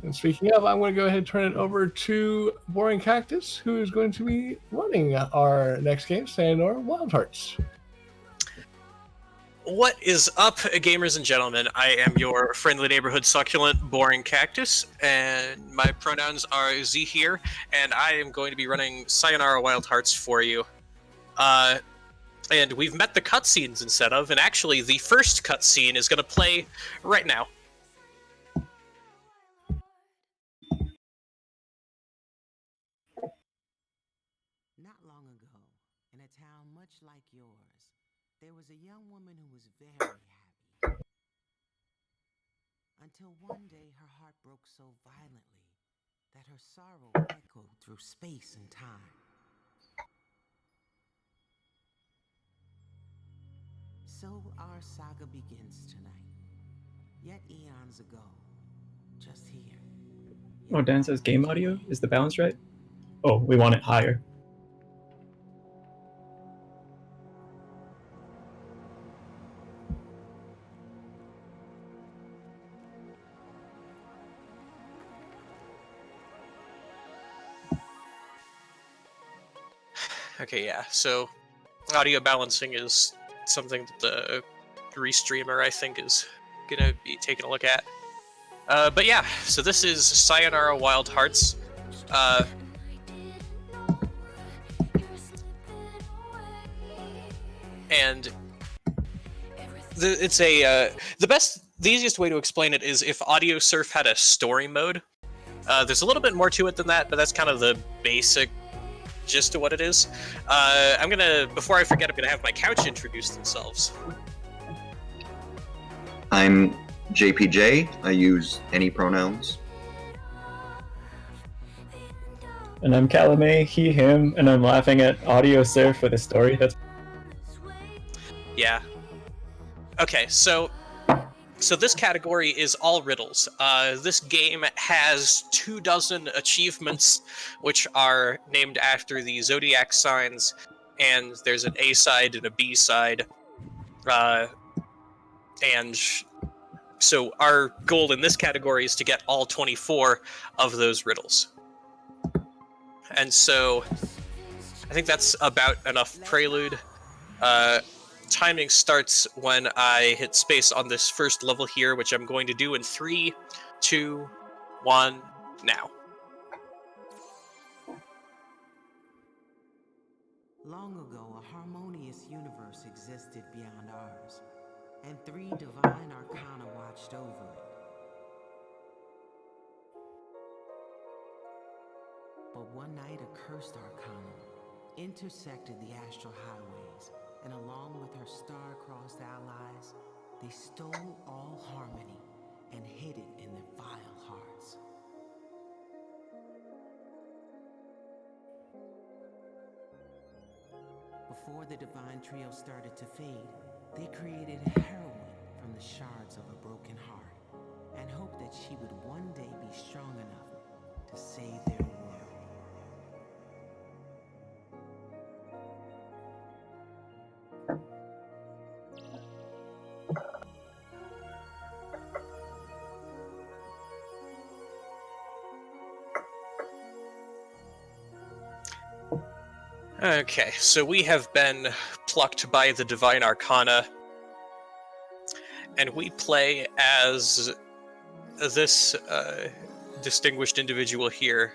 And speaking of, I'm going to go ahead and turn it over to Boring Cactus, who is going to be running our next game, Sayonara Wild Hearts. What is up, gamers and gentlemen? I am your friendly neighborhood succulent, Boring Cactus, and my pronouns are Z here, and I am going to be running Sayonara Wild Hearts for you. And we've met the cutscenes instead of, and actually the first cutscene is going to play right now. Not long ago, in a town much like yours, there was a young woman who was very happy. Until one day her heart broke so violently that her sorrow echoed through space and time. So our saga begins tonight. Yet eons ago, just here. Oh, Dan says game audio? Is the balance right? Oh, we want it higher. Okay, yeah, so audio balancing is something that the restreamer, I think, is going to be taking a look at. But yeah, so this is Sayonara Wild Hearts. And the easiest way to explain it is if Audio Surf had a story mode. There's a little bit more to it than that, but that's kind of the basic gist of what it is. Before I forget, I'm gonna have my couch introduce themselves. I'm JPJ. I use any pronouns. And I'm Calumet, he, him, and I'm laughing at Audio Surf with a story that's... Yeah. Okay, so this category is all riddles. This game has 24 achievements, which are named after the zodiac signs, and there's an A side and a B side. And so our goal in this category is to get all 24 of those riddles. And so I think that's about enough prelude. Timing starts when I hit space on this first level here, which I'm going to do in 3, 2, 1, now. Long ago, a harmonious universe existed beyond ours, and 3 divine arcana watched over it. But one night, a cursed arcana intersected the astral highways, and along with her star-crossed allies, they stole all harmony and hid it in their vile hearts. Before the divine trio started to fade, they created a heroine from the shards of a broken heart and hoped that she would one day be strong enough to save their world. Okay, so we have been plucked by the Divine Arcana, and we play as this distinguished individual here,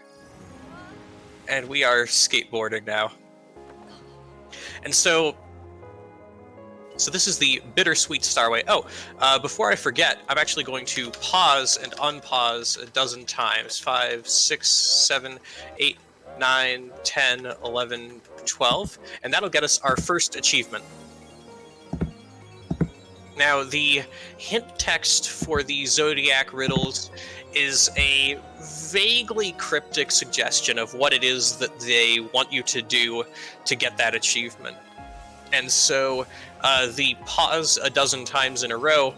and we are skateboarding now. And so this is the Bittersweet Starway. Oh, before I forget, I'm actually going to pause and unpause a dozen times. 5, 6, 7, 8, 9, 10, 11, 12, and that'll get us our first achievement. Now, the hint text for the Zodiac riddles is a vaguely cryptic suggestion of what it is that they want you to do to get that achievement. And so, the pause a dozen times in a row,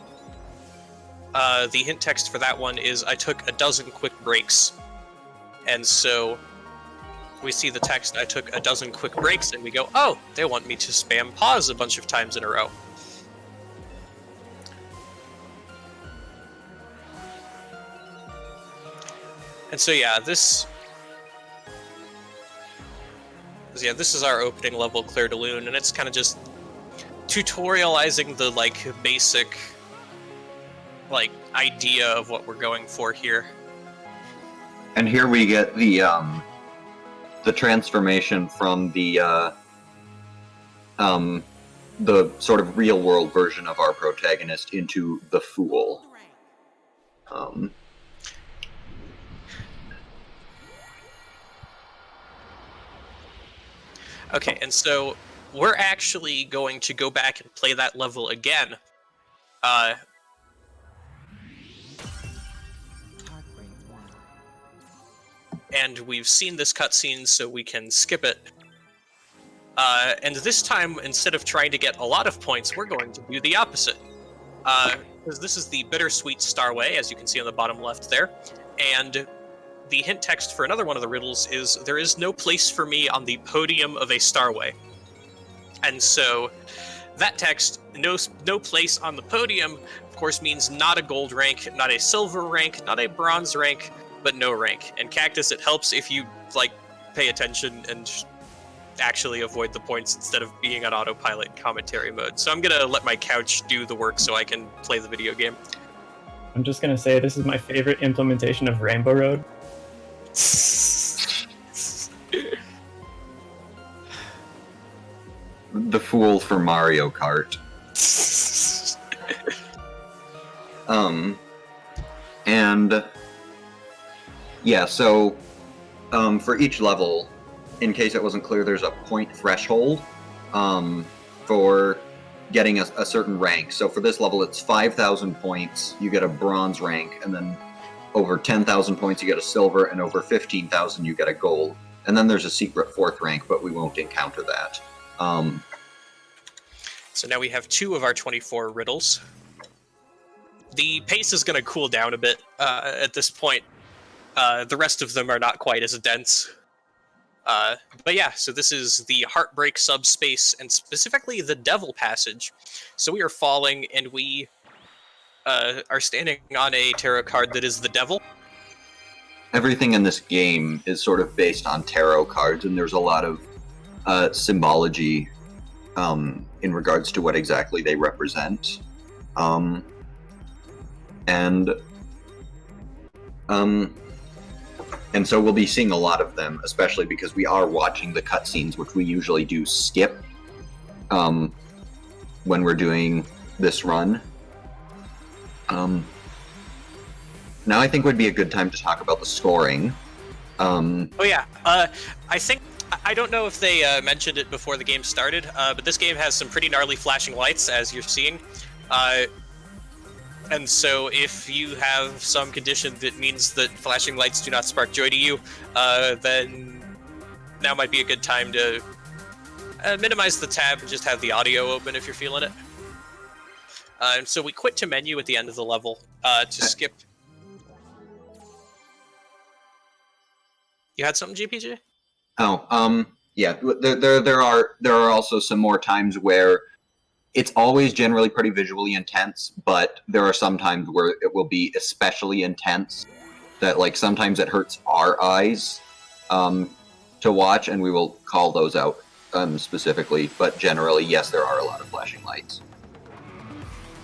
the hint text for that one is, I took a dozen quick breaks. And so we see the text, I took a dozen quick breaks, and we go, oh, they want me to spam pause a bunch of times in a row. And so yeah, this is our opening level, Clair de Lune, and it's kind of just tutorializing the like basic like idea of what we're going for here. And here we get the transformation from the sort of real world version of our protagonist into the fool. Okay, and so we're actually going to go back and play that level again. And we've seen this cutscene, so we can skip it. And this time, instead of trying to get a lot of points, we're going to do the opposite. Because this is the Bittersweet Starway, as you can see on the bottom left there. And the hint text for another one of the riddles is, "There is no place for me on the podium of a starway." And so that text, no place on the podium, of course means not a gold rank, not a silver rank, not a bronze rank, but no rank. And Cactus, it helps if you like pay attention and actually avoid the points instead of being on autopilot commentary mode. So I'm gonna let my couch do the work so I can play the video game. I'm just gonna say this is my favorite implementation of Rainbow Road. The fool for Mario Kart. And yeah, so for each level, in case it wasn't clear, there's a point threshold for getting a certain rank. So for this level, it's 5,000 points, you get a bronze rank, and then over 10,000 points, you get a silver, and over 15,000, you get a gold. And then there's a secret 4th rank, but we won't encounter that. So now we have 2 of our 24 riddles. The pace is going to cool down a bit at this point. The rest of them are not quite as dense. But yeah, so this is the Heartbreak Subspace, and specifically the Devil Passage. So we are falling, and we are standing on a tarot card that is the Devil. Everything in this game is sort of based on tarot cards, and there's a lot of symbology in regards to what exactly they represent. And so we'll be seeing a lot of them, especially because we are watching the cutscenes, which we usually do skip when we're doing this run. Now I think would be a good time to talk about the scoring. Oh yeah, I think, I don't know if they mentioned it before the game started, but this game has some pretty gnarly flashing lights, as you're seeing. And so if you have some condition that means that flashing lights do not spark joy to you, then now might be a good time to minimize the tab and just have the audio open if you're feeling it. And so we quit to menu at the end of the level to skip. You had something, GPG? Oh, yeah. There are also some more times where it's always generally pretty visually intense, but there are some times where it will be especially intense that, like, sometimes it hurts our eyes to watch, and we will call those out specifically. But generally, yes, there are a lot of flashing lights.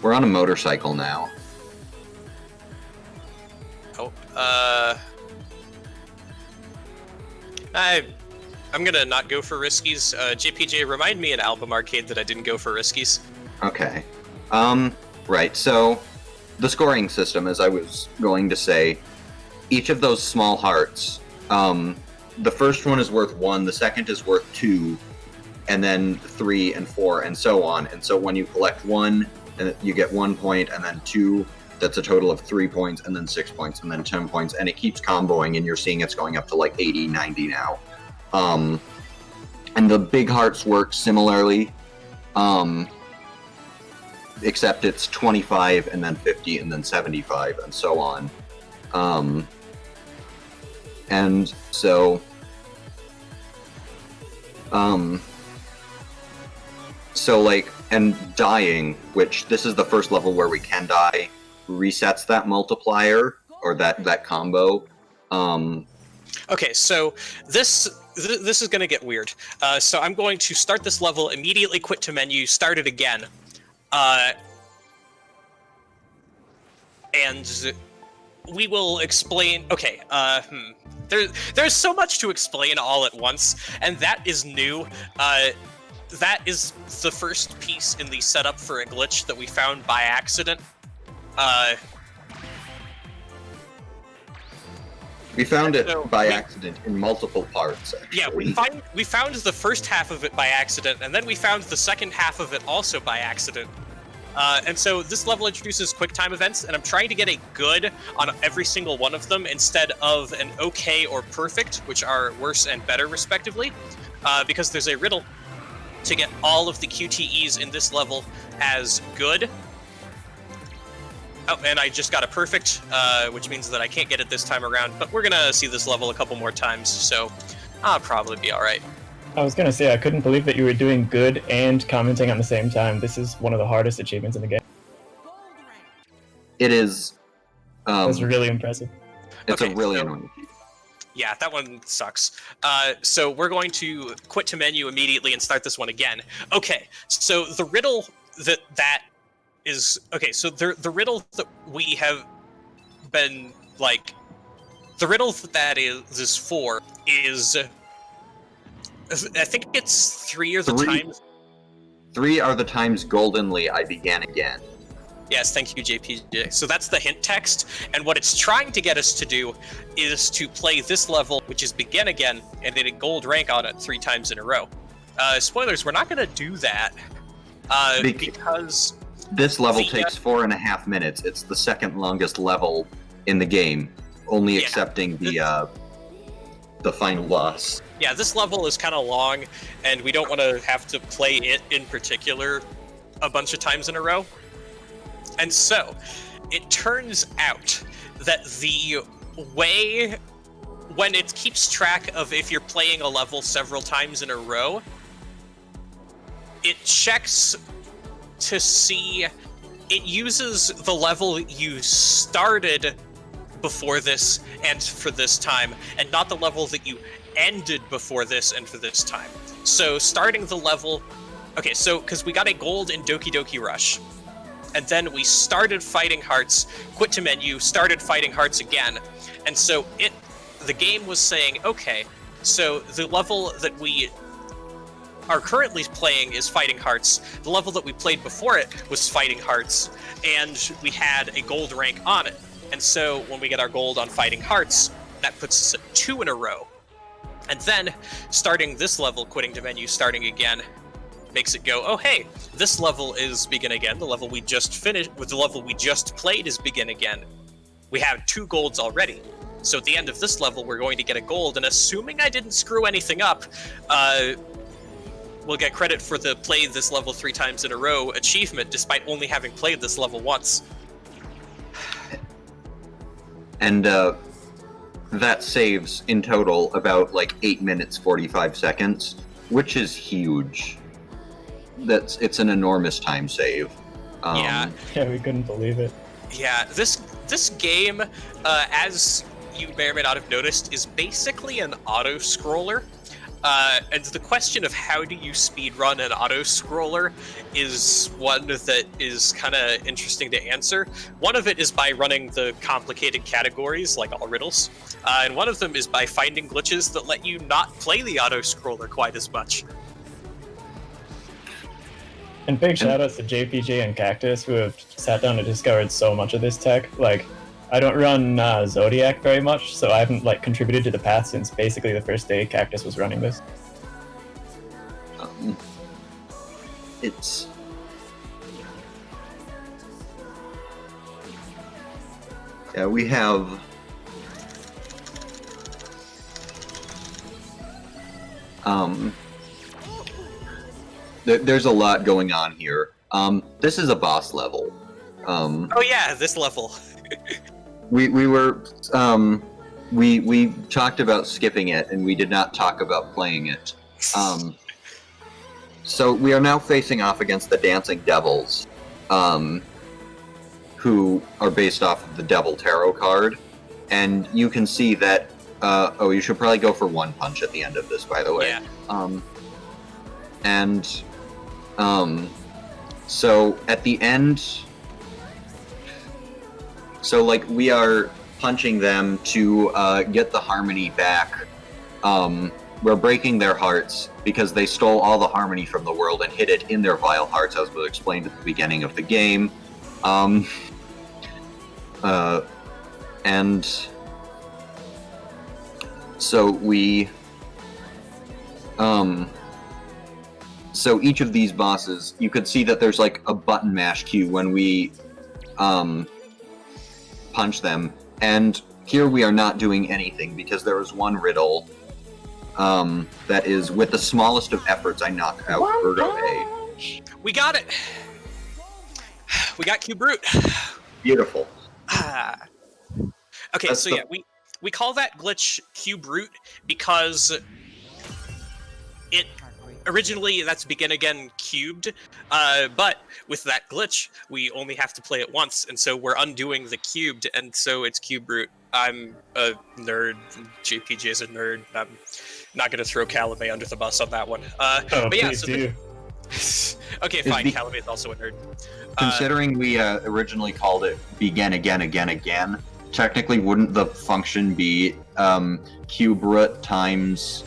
We're on a motorcycle now. Oh, I'm gonna not go for riskies. JPJ, remind me an album arcade that I didn't go for riskies. Okay. Right, so the scoring system, as I was going to say, each of those small hearts, the first one is worth 1, the second is worth 2, and then 3 and 4, and so on. And so when you collect 1, you get 1 point, and then 2, that's a total of 3 points, and then 6 points, and then 10 points, and it keeps comboing, and you're seeing it's going up to like 80, 90 now. And the big hearts work similarly, except it's 25, and then 50, and then 75, and so on. And so, like, and dying, which this is the first level where we can die, resets that multiplier, or that combo. Okay, so this is going to get weird. So I'm going to start this level, immediately quit to menu, start it again. And we will explain... Okay, there's so much to explain all at once, and that is new. That is the first piece in the setup for a glitch that we found by accident. We found it by accident in multiple parts, actually. Yeah, we found the first half of it by accident, and then we found the second half of it also by accident. And so this level introduces quick time events, and I'm trying to get a good on every single one of them instead of an okay or perfect, which are worse and better respectively, because there's a riddle to get all of the QTEs in this level as good. Oh, and I just got a perfect, which means that I can't get it this time around, but we're gonna see this level a couple more times, so I'll probably be alright. I was gonna say, I couldn't believe that you were doing good and commenting on the same time. This is one of the hardest achievements in the game. It is. That's really impressive. It's Okay, a really so- annoying. Yeah, that one sucks. So we're going to quit to menu immediately and start this one again. Okay, so the riddle that is... Okay, so the riddle that we have been, like... The riddle that is for is... I think it's 3 are the times... 3 are the times goldenly I began again. Yes, thank you, JPJ. So that's the hint text, and what it's trying to get us to do is to play this level, which is begin again, and get a gold rank on it 3 times in a row. Spoilers, we're not going to do that, because... This level takes 4.5 minutes. It's the second longest level in the game, only accepting the final boss. Yeah, this level is kind of long, and we don't want to have to play it in particular a bunch of times in a row. And so, it turns out that the way, when it keeps track of if you're playing a level several times in a row, it checks to see, it uses the level you started before this and for this time, and not the level that you ended before this and for this time. So starting the level, okay, so because we got a gold in Doki Doki Rush, and then we started fighting hearts, quit to menu, started fighting hearts again, and so the game was saying, okay, so the level that we are currently playing is fighting hearts, the level that we played before it was fighting hearts, and we had a gold rank on it. And so when we get our gold on fighting hearts, that puts us at 2 in a row. And then starting this level, quitting to menu, starting again, makes it go, oh hey, this level is begin again, the level we just finished, with the level we just played is begin again. We have 2 golds already. So at the end of this level, we're going to get a gold, and assuming I didn't screw anything up, we'll get credit for the play this level 3 times in a row achievement, despite only having played this level once. And that saves, in total, about, 8 minutes, 45 seconds, which is huge. It's an enormous time save. Yeah, we couldn't believe it. Yeah, this game, as you may or may not have noticed, is basically an auto-scroller. And the question of how do you speedrun an auto-scroller is one that is kind of interesting to answer. One of it is by running the complicated categories, like all riddles, and one of them is by finding glitches that let you not play the auto-scroller quite as much. And big shoutouts to JPJ and Cactus, who have sat down and discovered so much of this tech. I don't run Zodiac very much, so I haven't contributed to the path since basically the first day Cactus was running this. It's... Yeah, we have... There's a lot going on here. This is a boss level. Oh yeah, this level. We talked about skipping it, and we did not talk about playing it. So we are now facing off against the Dancing Devils, who are based off of the Devil Tarot card. and you can see that. Oh, you should probably go for one punch at the end of this, by the way. Yeah. So at the end, so like we are punching them to get the harmony back. We're breaking their hearts because they stole all the harmony from the world and hid it in their vile hearts, as was explained at the beginning of the game. And so we, so each of these bosses, you could see that there's like a button mash cue when we, punch them. And here we are not doing anything because there is one riddle, that is, with the smallest of efforts, I knock out Virgo A. We got it! We got Cube Root. Beautiful. Okay, That's so yeah, we call that glitch Cube Root because it originally that's begin again cubed, but with that glitch we only have to play it once, and so we're undoing the cubed, and so it's Cube Root. I'm a nerd. JPJ is a nerd. I'm not gonna throw Calumet under the bus on that one. But yeah, please so do. okay, fine. Calumet is also a nerd. Considering we originally called it begin again, again, again, technically wouldn't the function be cube root times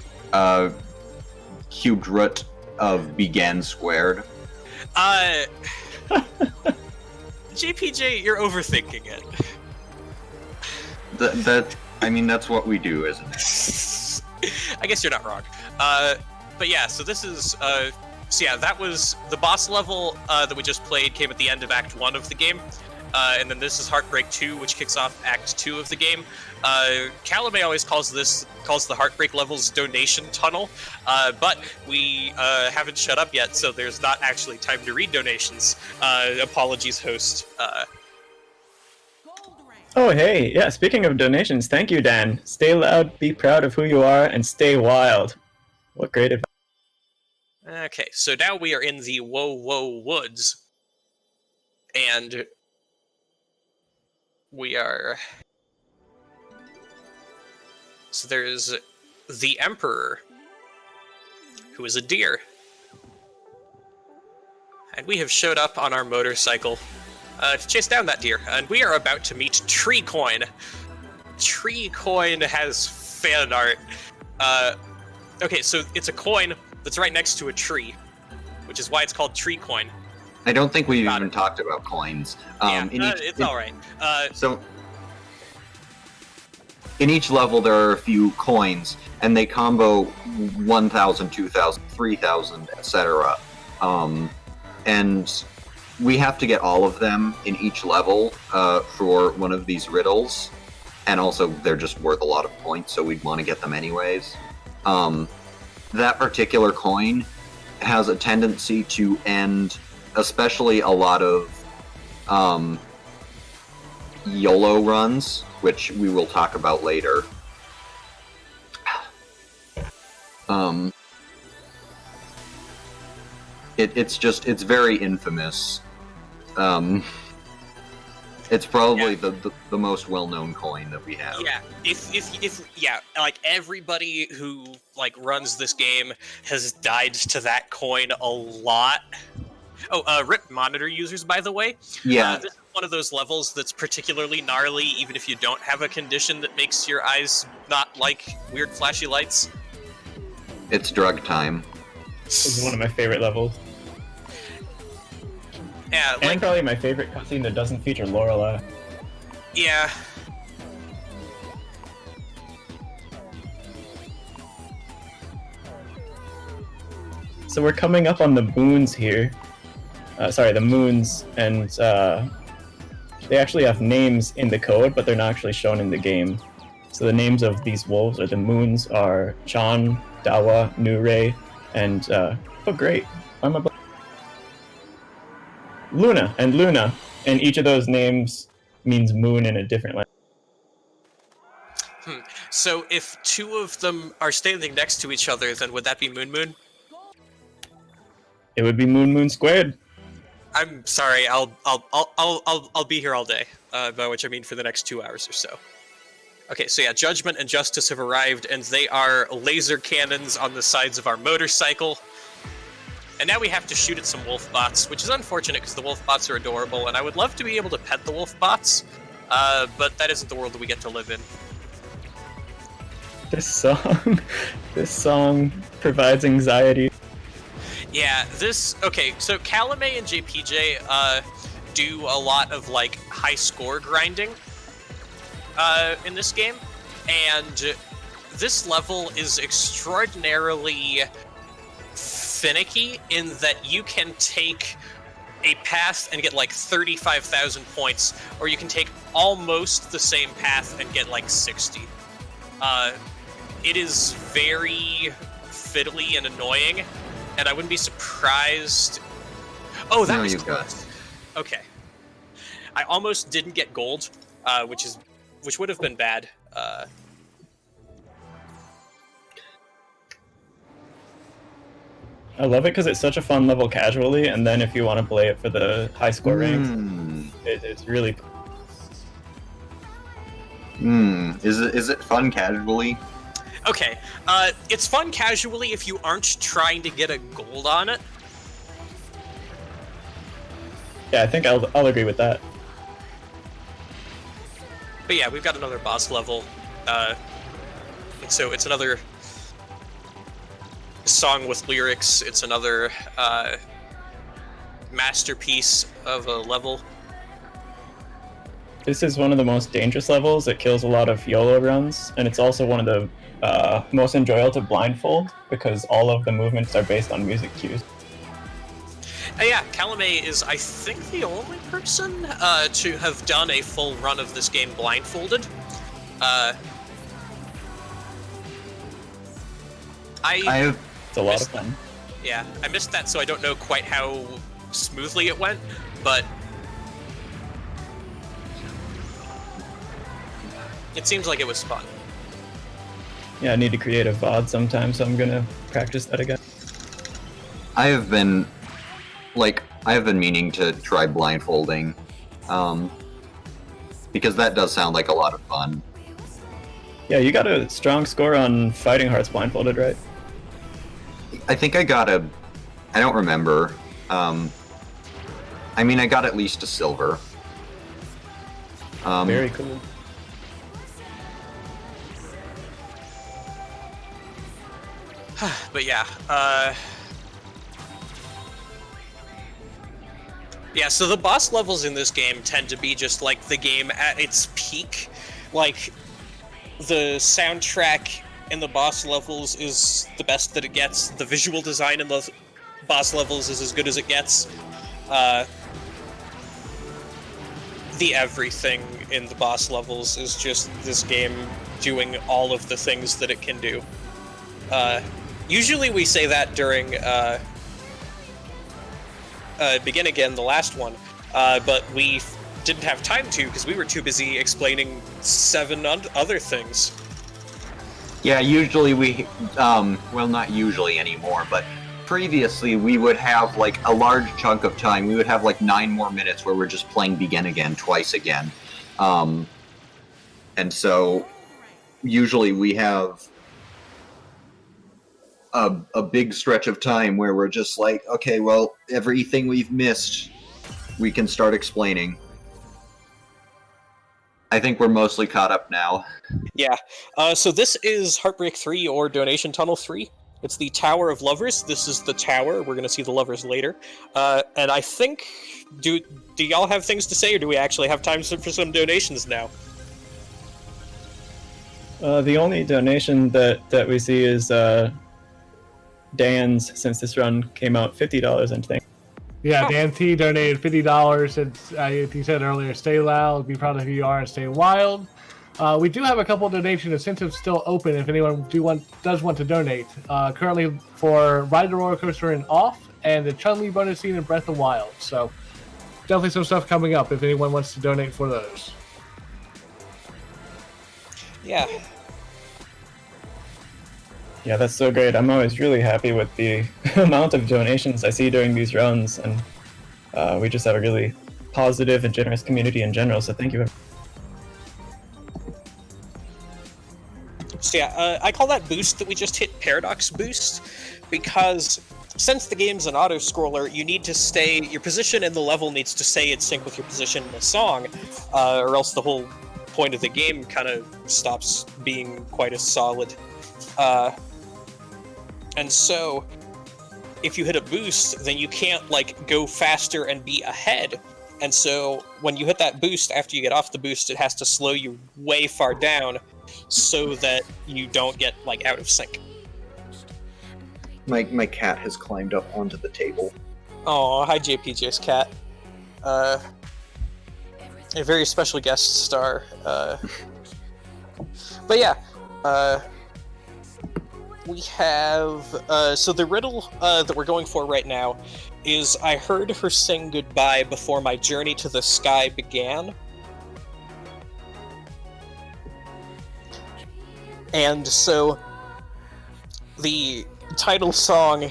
cubed root of began squared? JPJ, you're overthinking it. I mean, that's what we do, isn't it? I guess you're not wrong. But yeah, so this is so yeah, that was the boss level that we just played, came at the end of Act 1 of the game. And then this is Heartbreak 2, which kicks off Act 2 of the game. Calumet always calls the Heartbreak levels donation tunnel, but we haven't shut up yet, so there's not actually time to read donations. Apologies, host. Oh, hey, yeah, speaking of donations, thank you, Dan. Stay loud, be proud of who you are, and stay wild. What great advice. Okay, so now we are in the Whoa Whoa Woods, and we are... So there's the Emperor, who is a deer. And we have showed up on our motorcycle to chase down that deer, and we are about to meet Tree Coin. Tree Coin has fan art. Okay, so it's a coin that's right next to a tree, which is why it's called Tree Coin. I don't think we've even talked about coins. It's alright. So, in each level there are a few coins, and they combo 1,000, 2,000, 3,000, etc. And we have to get all of them in each level for one of these riddles. And also, they're just worth a lot of points, so we'd want to get them anyways. That particular coin has a tendency to end, especially a lot of YOLO runs, which we will talk about later. It's very infamous. It's probably the most well-known coin that we have. Yeah, if like everybody who like runs this game has died to that coin a lot. Oh, RIP monitor users, by the way. Yeah. This is one of those levels that's particularly gnarly, even if you don't have a condition that makes your eyes not like weird flashy lights. It's drug time. This is one of my favorite levels. Yeah, and probably my favorite cutscene that doesn't feature Lorelei. Yeah. So we're coming up on the moons here. The moons, and they actually have names in the code, but they're not actually shown in the game. So the names of these wolves, or the moons, are Chan, Dawa, Nure, and oh great, I'm a Luna, and each of those names means moon in a different language. So if two of them are standing next to each other, then would that be Moon Moon? It would be Moon Moon squared. I'm sorry, I'll be here all day. By which I mean for the next 2 hours or so. Okay, so yeah, Judgment and Justice have arrived, and they are laser cannons on the sides of our motorcycle. And now we have to shoot at some wolf bots, which is unfortunate because the wolf bots are adorable, and I would love to be able to pet the wolf bots, but that isn't the world that we get to live in. This song provides anxiety. Yeah, okay, so Calumet and JPJ do a lot of, like, high score grinding in this game, and this level is extraordinarily finicky in that you can take a path and get like 35,000 points, or you can take almost the same path and get like 60. It is very fiddly and annoying, and I wouldn't be surprised. Oh, that was close. Okay, I almost didn't get gold, which would have been bad. I love it because it's such a fun level casually, and then if you want to play it for the high score ranks, it's really. Is it fun casually? Okay, it's fun casually if you aren't trying to get a gold on it. Yeah, I think I'll agree with that. But yeah, we've got another boss level. So it's another song with lyrics. It's another masterpiece of a level. This is one of the most dangerous levels. It kills a lot of YOLO runs, and it's also one of the most enjoyable to blindfold because all of the movements are based on music cues. Yeah, Calumet is, I think, the only person to have done a full run of this game blindfolded. It's a lot of fun. Yeah, I missed that, so I don't know quite how smoothly it went, but it seems like it was fun. Yeah, I need to create a VOD sometime, so I'm gonna practice that again. I have been meaning to try blindfolding, because that does sound like a lot of fun. Yeah, you got a strong score on Fighting Hearts blindfolded, right? I think I don't remember. I mean, I got at least a silver. Very cool. But yeah, yeah, so the boss levels in this game tend to be just like the game at its peak. Like, the soundtrack in the boss levels is the best that it gets. The visual design in the boss levels is as good as it gets. The everything in the boss levels is just this game doing all of the things that it can do. Usually we say that during Begin Again, the last one, but we didn't have time to because we were too busy explaining 7 other things. Yeah, usually we, well, not usually anymore, but previously we would have like a large chunk of time. We would have like 9 more minutes where we're just playing Begin Again twice again. And so usually we have a big stretch of time where we're just like, okay, well, everything we've missed, we can start explaining. I think we're mostly caught up now. Yeah. So this is Heartbreak 3 or Donation Tunnel 3. It's the Tower of Lovers. This is the tower. We're going to see the lovers later. And I think... Do y'all have things to say, or do we actually have time for some donations now? The only donation that we see is Dan's, since this run came out, $50, I think. Yeah, Dan T donated $50. It's, he said earlier, stay loud, be proud of who you are, and stay wild. We do have a couple of donation incentives still open if anyone does want to donate. Currently for Ride the Roller Coaster and Off, and the Chun-Li bonus scene in Breath of the Wild. So definitely some stuff coming up if anyone wants to donate for those. Yeah. Yeah, that's so great. I'm always really happy with the amount of donations I see during these runs, and we just have a really positive and generous community in general, so thank you. So yeah, I call that boost that we just hit Paradox Boost, because since the game's an auto-scroller, you need to stay, your position in the level needs to stay in sync with your position in the song, or else the whole point of the game kind of stops being quite as solid. And so, if you hit a boost, then you can't, like, go faster and be ahead. And so, when you hit that boost, after you get off the boost, it has to slow you way far down, so that you don't get, like, out of sync. My cat has climbed up onto the table. Oh, hi JPJ's cat. A very special guest star. But yeah, we have... so the riddle that we're going for right now is, I heard her sing goodbye before my journey to the sky began. And so, the title song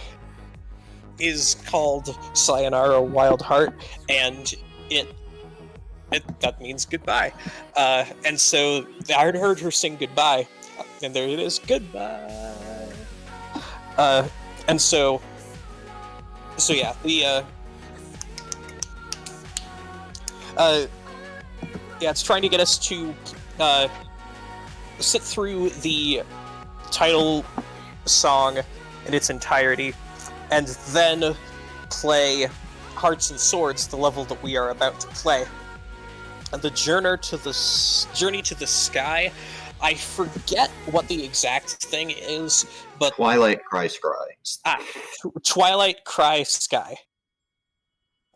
is called Sayonara, Wild Heart, and that means goodbye. And so, I heard her sing goodbye, and there it is, goodbye. And so yeah, it's trying to get us to, sit through the title song in its entirety, and then play Hearts and Swords, the level that we are about to play. And the journey to the sky, I forget what the exact thing is, but... Twilight Cry Scry. Twilight Cry Sky.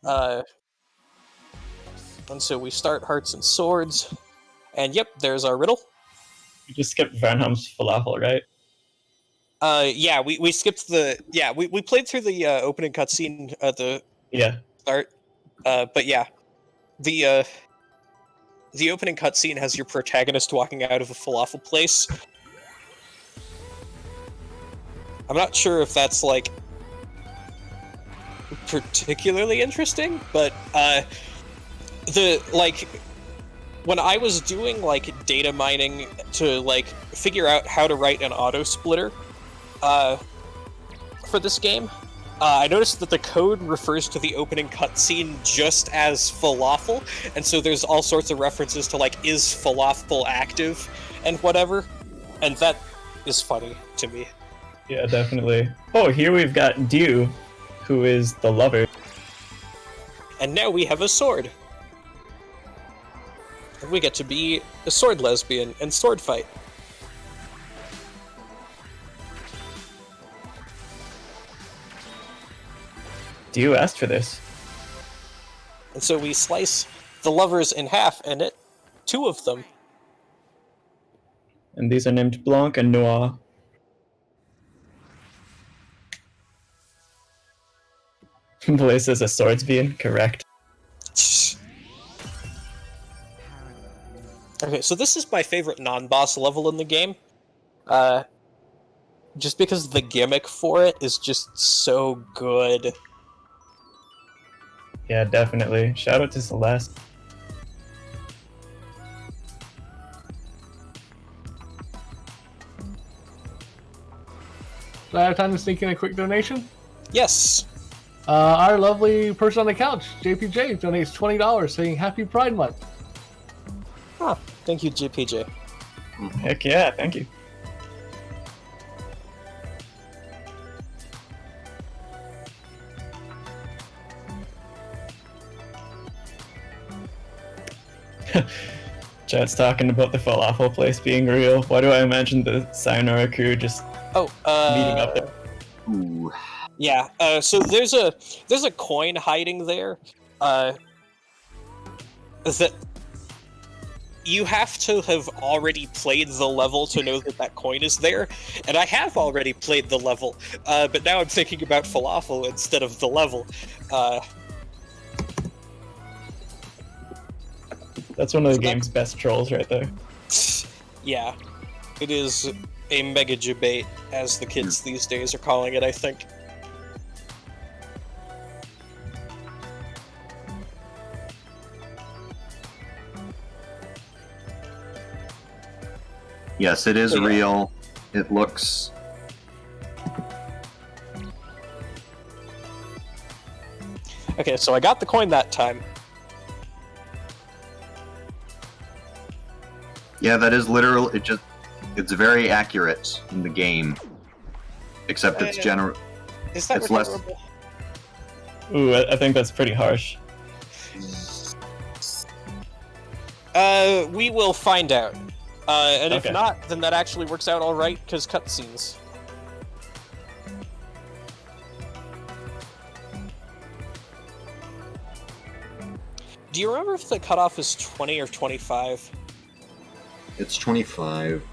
And so we start Hearts and Swords, and yep, there's our riddle. You just skipped Vernham's falafel, right? Yeah, we skipped the... Yeah, we played through the opening cutscene at the start. But yeah, the opening cutscene has your protagonist walking out of a falafel place. I'm not sure if that's, like, particularly interesting, but, when I was doing, like, data mining to, like, figure out how to write an auto-splitter, for this game, I noticed that the code refers to the opening cutscene just as falafel, and so there's all sorts of references to, like, is falafel active, and whatever, and that is funny to me. Yeah, definitely. Oh, here we've got Dew, who is the lover. And now we have a sword. And we get to be a sword lesbian and sword fight. Dew asked for this. And so we slice the lovers in half, and it... 2 of them. And these are named Blanc and Noir. Blaze is a swordsman, correct. Okay, so this is my favorite non-boss level in the game. Just because the gimmick for it is just so good. Yeah, definitely. Shout out to Celeste. Do I have time to sneak in a quick donation? Yes. Our lovely person on the couch, JPJ, donates $20 saying Happy Pride Month. Huh. Thank you, JPJ. Heck yeah, thank you. Chat's talking about the falafel place being real. Why do I imagine the Sayonara crew just meeting up there? Ooh. Yeah, so there's a coin hiding there, that you have to have already played the level to know that that coin is there, and I have already played the level, but now I'm thinking about falafel instead of the level. That's one of the game's best trolls right there. Yeah, it is a mega debate, as the kids these days are calling it, I think. Yes, it is So, yeah. real. It looks... Okay, so I got the coin that time. Yeah, that is literal. It's very accurate in the game. Except it's general. Is that It's less- recoverable? Ooh, I think that's pretty harsh. We will find out. And if Okay. not, then that actually works out alright, because cutscenes. Do you remember if the cutoff is 20 or 25? It's 25.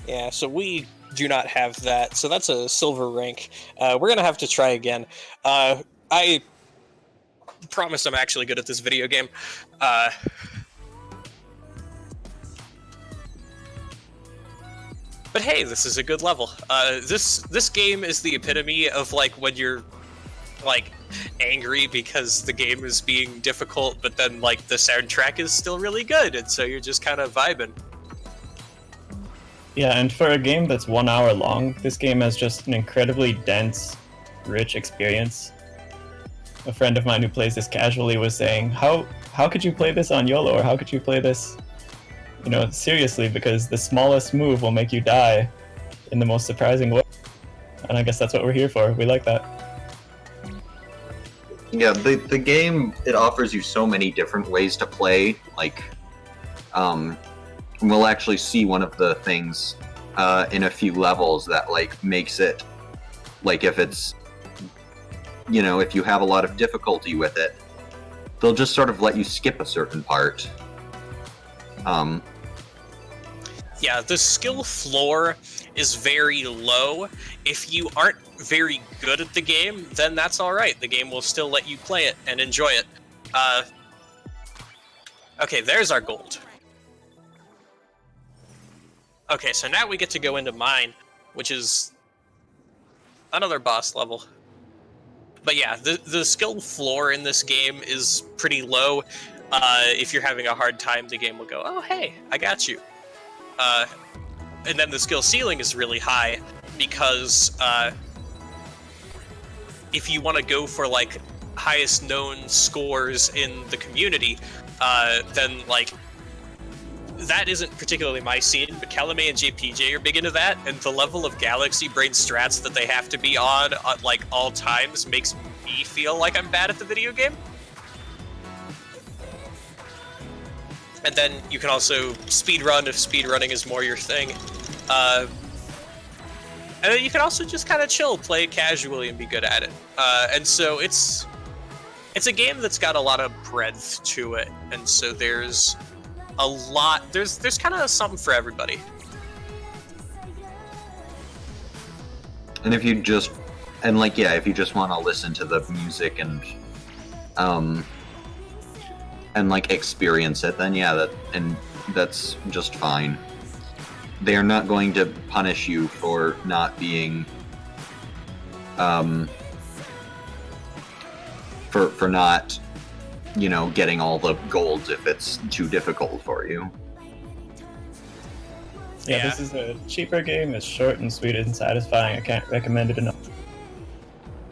Yeah, so we do not have that, so that's a silver rank. We're gonna have to try again. I promise I'm actually good at this video game. But hey, this is a good level. This game is the epitome of like when you're like angry because the game is being difficult, but then like the soundtrack is still really good, and so you're just kind of vibing. Yeah, and for a game that's 1 hour long, this game has just an incredibly dense, rich experience. A friend of mine who plays this casually was saying, how could you play this on YOLO, or how could you play this, seriously, because the smallest move will make you die in the most surprising way. And I guess that's what we're here for. We like that. Yeah, the game, it offers you so many different ways to play. Like, we'll actually see one of the things in a few levels that like makes it, like if it's, if you have a lot of difficulty with it, they'll just sort of let you skip a certain part. Yeah, the skill floor is very low. If you aren't very good at the game, then that's alright. The game will still let you play it and enjoy it. Okay, there's our gold. Okay, so now we get to go into mine, which is another boss level. But yeah, the skill floor in this game is pretty low. If you're having a hard time, the game will go, oh hey, I got you. And then the skill ceiling is really high because if you want to go for like highest known scores in the community, then like that isn't particularly my scene, but Calumet and JPJ are big into that, and the level of galaxy brain strats that they have to be on like all times makes me feel like I'm bad at the video game. And then you can also speedrun if speedrunning is more your thing. And then you can also just kind of chill, play it casually, and be good at it. And so it's a game that's got a lot of breadth to it, and so there's a lot. There's kind of something for everybody. And if you just, if you just want to listen to the music and like experience it, then yeah, that's just fine. They're not going to punish you for not being for not getting all the golds if it's too difficult for you. Yeah, this is a cheaper game. It's short and sweet and satisfying. I can't recommend it enough.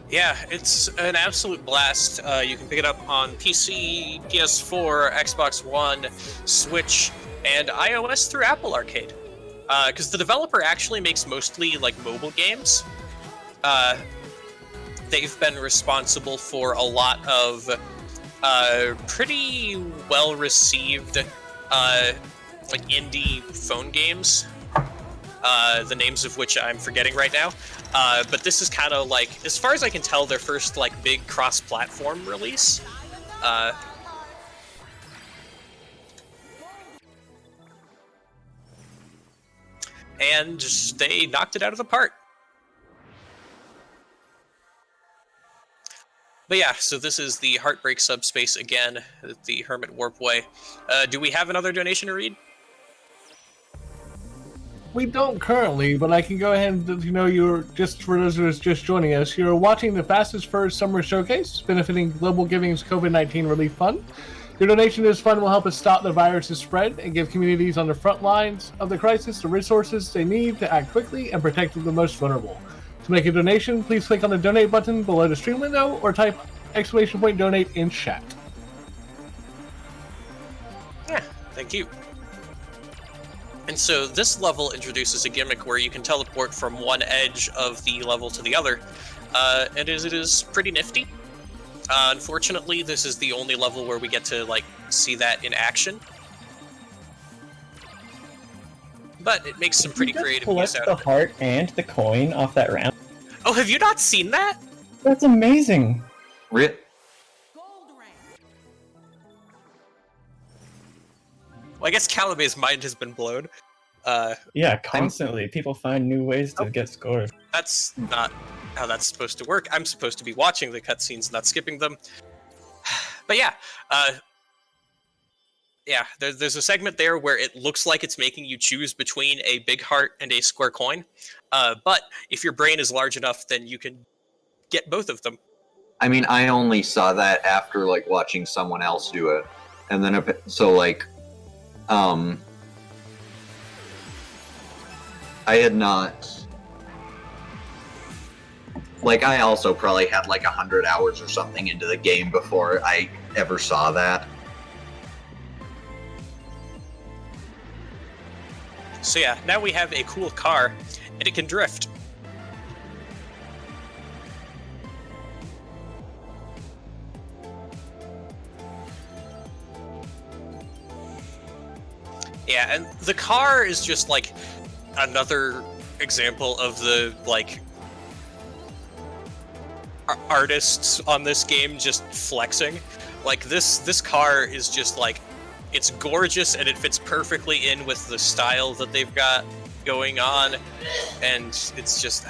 Yeah, it's an absolute blast. You can pick it up on PC, PS4, Xbox One, Switch, and iOS through Apple Arcade. Because the developer actually makes mostly like mobile games. They've been responsible for a lot of pretty well-received like indie phone games. The names of which I'm forgetting right now. But this is kind of like, as far as I can tell, their first like big cross-platform release. And they knocked it out of the park. But yeah, so this is the Heartbreak Subspace again, the Hermit Warpway. Do we have another donation to read? We don't currently, but I can go ahead and, you're just, for those who are just joining us, you're watching the Fastest Furs Summer Showcase, benefiting Global Giving's COVID-19 Relief Fund. Your donation to this fund will help us stop the virus's spread and give communities on the front lines of the crisis the resources they need to act quickly and protect the most vulnerable. To make a donation, please click on the donate button below the stream window or type !donate in chat. Yeah, thank you. And so this level introduces a gimmick where you can teleport from one edge of the level to the other, and it is pretty nifty. Unfortunately, this is the only level where we get to like see that in action. But it makes some pretty creative use out the of it. heart and the coin off that ramp. Oh, have you not seen that? That's amazing. Rip. Well, I guess Calame's mind has been blown. Yeah, constantly. People find new ways to get scores. That's not how that's supposed to work. I'm supposed to be watching the cutscenes, not skipping them. But yeah, there's a segment there where it looks like it's making you choose between a big heart and a square coin. But if your brain is large enough, then you can get both of them. I mean, I only saw that after like watching someone else do it, and then I had not. Like, I also probably had like 100 hours or something into the game before I ever saw that. So yeah, now we have a cool car, and it can drift. Yeah, and the car is just like another example of the like artists on this game just flexing. Like this car is just like, it's gorgeous and it fits perfectly in with the style that they've got going on, and it's just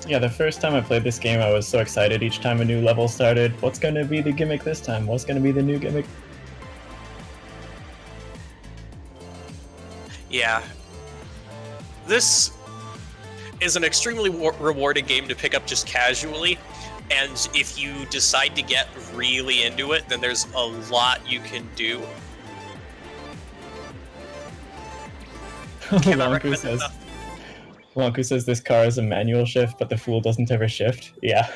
Yeah, the first time I played this game, I was so excited each time a new level started. What's going to be the gimmick this time? What's going to be the new gimmick? Yeah. This is an extremely rewarding game to pick up just casually, and if you decide to get really into it, then there's a lot you can do. Lonku says this car is a manual shift, but the fool doesn't ever shift. Yeah.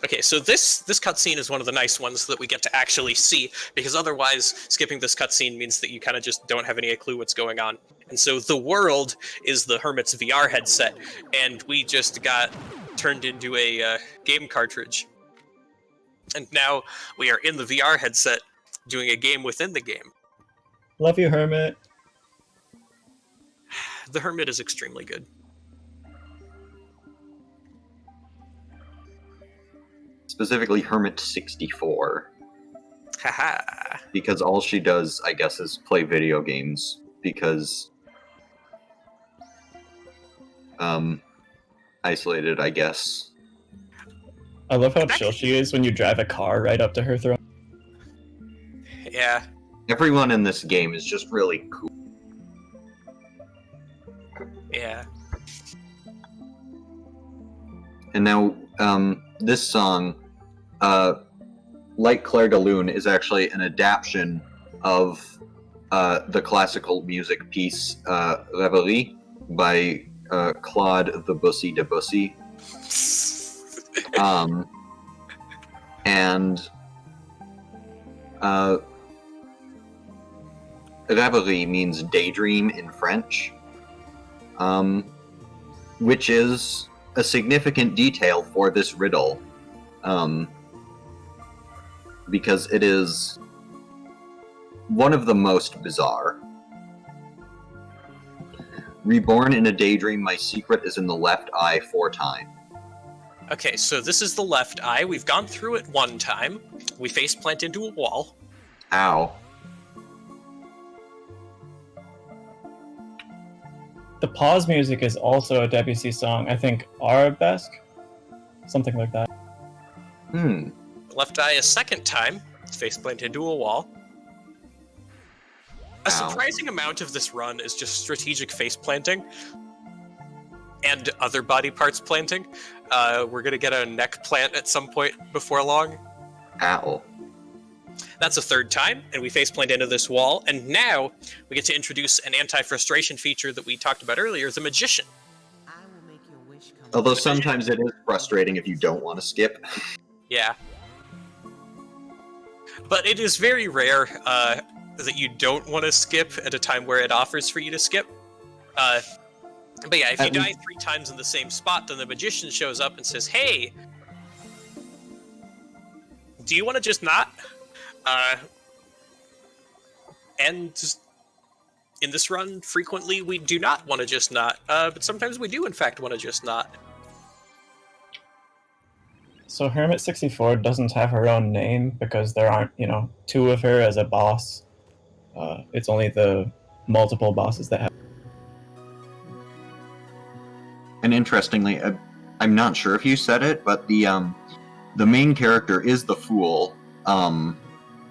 Okay, so this cutscene is one of the nice ones that we get to actually see, because otherwise skipping this cutscene means that you kind of just don't have any clue what's going on. And so the world is the Hermit's VR headset, and we just got turned into a game cartridge. And now we are in the VR headset doing a game within the game. Love you, Hermit. The Hermit is extremely good. Specifically Hermit 64. Haha. Because all she does, I guess, is play video games. Because isolated, I guess. I love how chill she is when you drive a car right up to her throne. Yeah. Everyone in this game is just really cool. Yeah. And now, this song, like Clair de Lune, is actually an adaptation of the classical music piece Reverie by Claude the Bussy Debussy. And Reverie means daydream in French, which is a significant detail for this riddle, because it is one of the most bizarre. Reborn in a daydream, my secret is in the left eye 4 times. Okay, so this is the left eye. We've gone through it one time. We faceplant into a wall. Ow. The pause music is also a Debussy song. I think Arabesque? Something like that. Left eye a second time. Faceplant into a wall. A surprising amount of this run is just strategic faceplanting. and other body parts planting. We're gonna get a neck plant at some point before long. Ow. That's a third time, and we faceplant into this wall, and now we get to introduce an anti-frustration feature that we talked about earlier, the Magician. I will make your wish come Although true. sometimes it is frustrating if you don't want to skip. Yeah. But it is very rare that you don't want to skip at a time where it offers for you to skip. But yeah, if you die 3 times in the same spot, then the Magician shows up and says, hey, do you want to just not? And just in this run, frequently we do not want to just not, but sometimes we do in fact want to just not. So Hermit 64 doesn't have her own name because there aren't, 2 of her as a boss. It's only the multiple bosses that have. And interestingly, I'm not sure if you said it, but the main character is the Fool.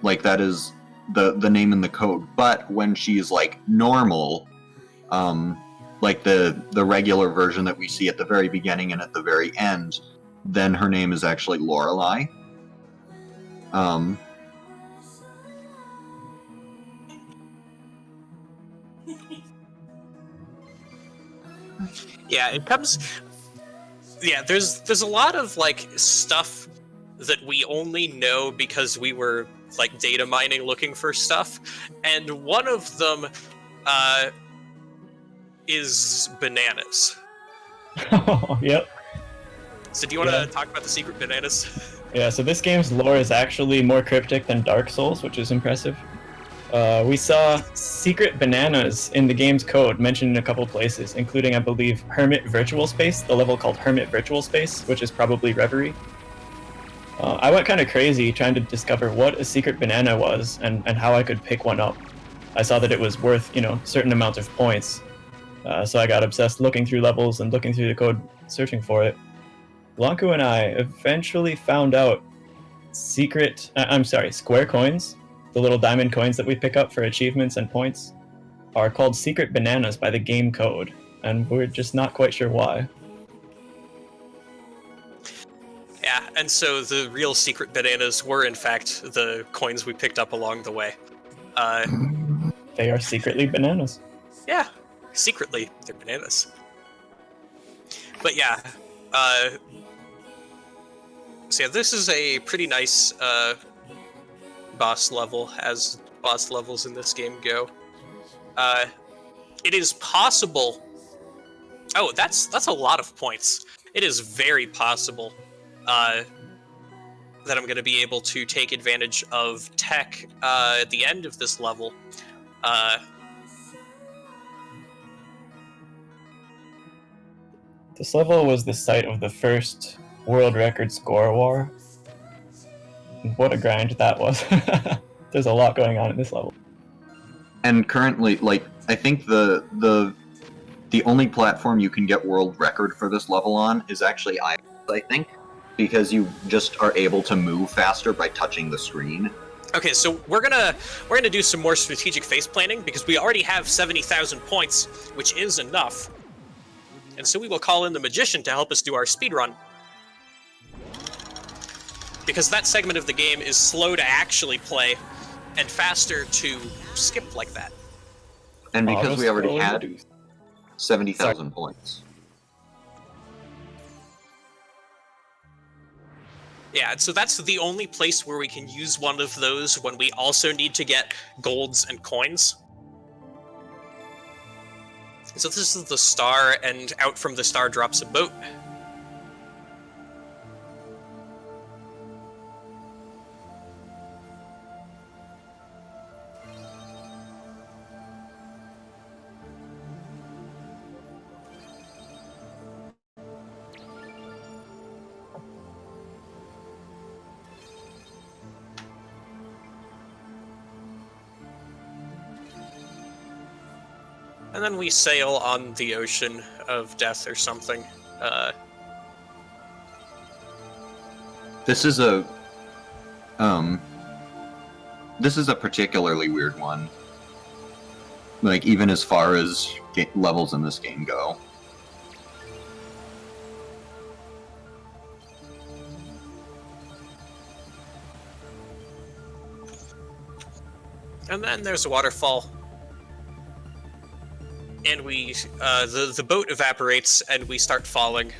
Like that is the name in the code. But when she's like normal, like the regular version that we see at the very beginning and at the very end, then her name is actually Lorelei. Yeah, it comes. Yeah, there's a lot of like stuff that we only know because we were like data mining looking for stuff, and one of them is bananas. Yep. So do you want to talk about the secret bananas? Yeah, so this game's lore is actually more cryptic than Dark Souls, which is impressive. We saw secret bananas in the game's code mentioned in a couple places, including, I believe, Hermit Virtual Space, the level called Hermit Virtual Space, which is probably Reverie. I went kind of crazy trying to discover what a secret banana was and how I could pick one up. I saw that it was worth, certain amount of points. So I got obsessed looking through levels and looking through the code, searching for it. Blanco and I eventually found out square coins, the little diamond coins that we pick up for achievements and points, are called secret bananas by the game code, and we're just not quite sure why. Yeah, and so the real secret bananas were in fact the coins we picked up along the way. They are secretly bananas. Yeah, secretly they're bananas. But yeah, so yeah, this is a pretty nice boss level, as boss levels in this game go. It is possible. Oh, that's a lot of points. It is very possible that I'm going to be able to take advantage of tech at the end of this level. This level was the site of the first world record score war. What a grind that was. There's a lot going on in this level. And currently, I think the only platform you can get world record for this level on is actually I think, because you just are able to move faster by touching the screen. Okay, so we're gonna do some more strategic face planning because we already have 70,000 points, which is enough. And so we will call in the Magician to help us do our speed run. Because that segment of the game is slow to actually play and faster to skip like that. And because we already had 70,000 points. Yeah, so that's the only place where we can use one of those when we also need to get golds and coins. So this is the star, and out from the star drops a boat. And then we sail on the ocean of death or something. This is a particularly weird one. Like, even as far as levels in this game go. And then there's a waterfall. And we, the boat evaporates, and we start falling.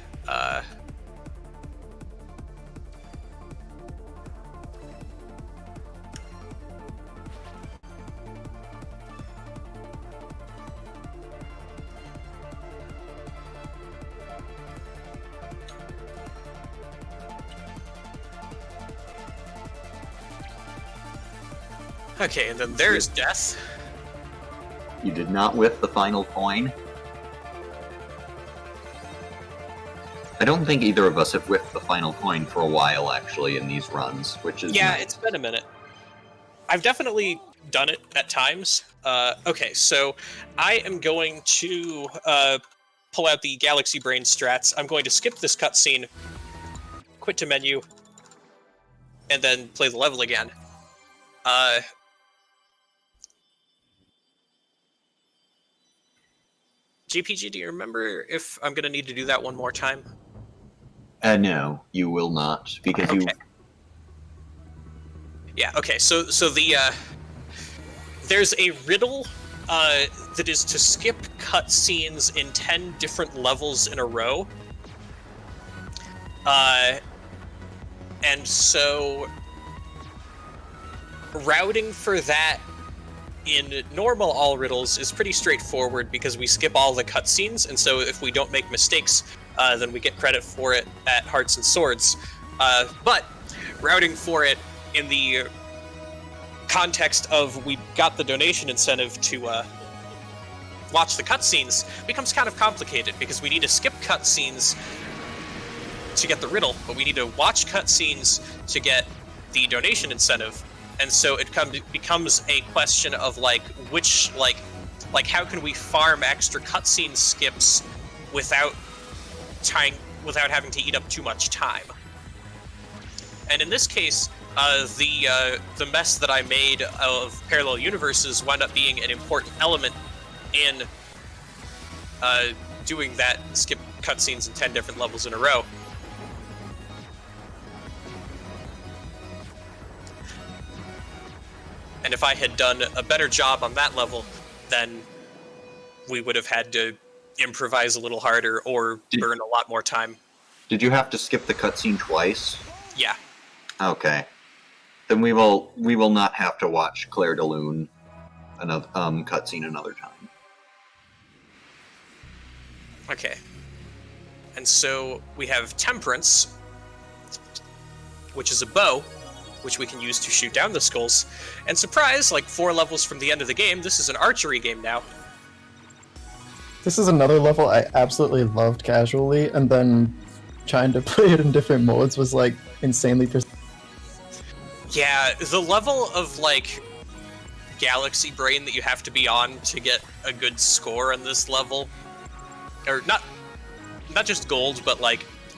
Okay, and then there's death. You did not whiff the final coin. I don't think either of us have whiffed the final coin for a while, actually, in these runs, which is Yeah, nice. it's been a minute. I've definitely done it at times. Okay, so I am going to pull out the Galaxy Brain strats. I'm going to skip this cutscene, quit to menu, and then play the level again. GPG, do you remember if I'm going to need to do that one more time? No, you will not, because you... Okay. Yeah, okay, so the, there's a riddle, that is to skip cutscenes in 10 different levels in a row. And so... routing for that in normal all riddles is pretty straightforward because we skip all the cutscenes, and so if we don't make mistakes, then we get credit for it at Hearts and Swords. But routing for it in the context of we got the donation incentive to watch the cutscenes becomes kind of complicated because we need to skip cutscenes to get the riddle, but we need to watch cutscenes to get the donation incentive. And so it becomes a question of which how can we farm extra cutscene skips without having to eat up too much time. And in this case, the mess that I made of parallel universes wound up being an important element in doing that skip cutscenes in 10 different levels in a row. And if I had done a better job on that level, then we would have had to improvise a little harder or burn a lot more time. Did you have to skip the cutscene twice? Yeah. Okay. Then we will not have to watch Claire de Lune another cutscene another time. Okay. And so we have Temperance, which is a bow, which we can use to shoot down the skulls. And surprise, 4 levels from the end of the game, this is an archery game now. This is another level I absolutely loved casually, and then trying to play it in different modes was insanely Yeah, the level of Galaxy Brain that you have to be on to get a good score on this level, or not just gold, but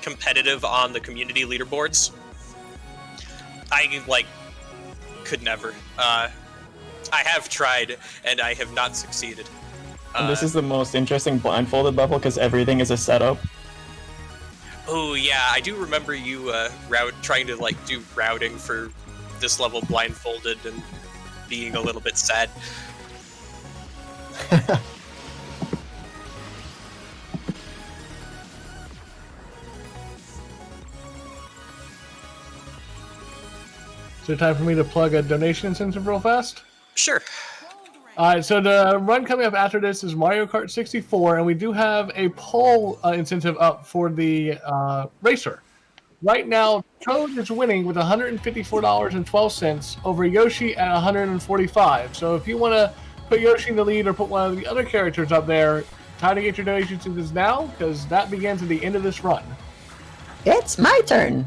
competitive on the community leaderboards. I could never. I have tried, and I have not succeeded. And this is the most interesting blindfolded level because everything is a setup. Oh yeah, I do remember you trying to do routing for this level blindfolded and being a little bit sad. So time for me to plug a donation incentive real fast? Sure. Alright, so the run coming up after this is Mario Kart 64, and we do have a poll incentive up for the racer. Right now, Toad is winning with $154.12 over Yoshi at $145. So if you want to put Yoshi in the lead or put one of the other characters up there, time to get your donations to this now, because that begins at the end of this run. It's my turn.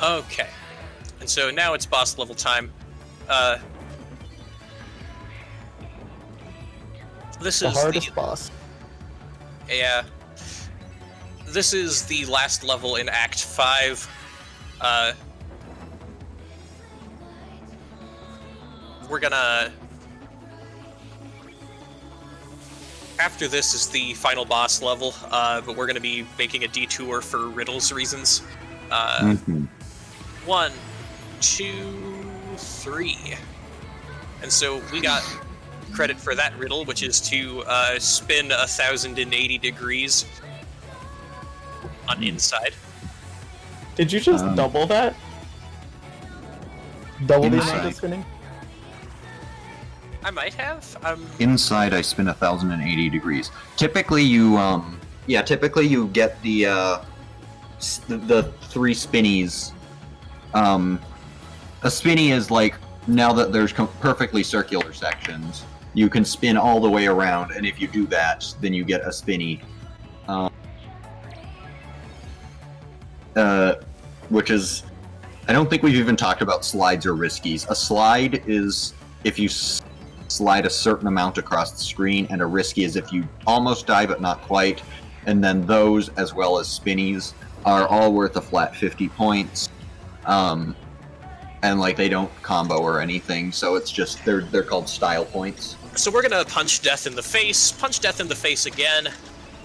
Okay. And so now it's boss level time. This The is hardest boss. Yeah. This is the last level in Act 5. We're gonna after this is the final boss level, but we're going to be making a detour for riddles reasons. 1, 2, 3. And so we got credit for that riddle, which is to spin 1,080 degrees on inside. Did you just double that? Double the amount Inside. of spinning? I might have. Inside, I spin 1,080 degrees. Typically, you typically you get the 3 spinnies. A spinny is like, now that there's perfectly circular sections, you can spin all the way around, and if you do that, then you get a spinny. Which is, I don't think we've even talked about slides or riskies. A slide is if you slide a certain amount across the screen, and a risky is if you almost die but not quite. And then those, as well as spinnies, are all worth a flat 50 points. And like they don't combo or anything, so it's just they're called style points. So we're gonna punch death in the face, punch death in the face again,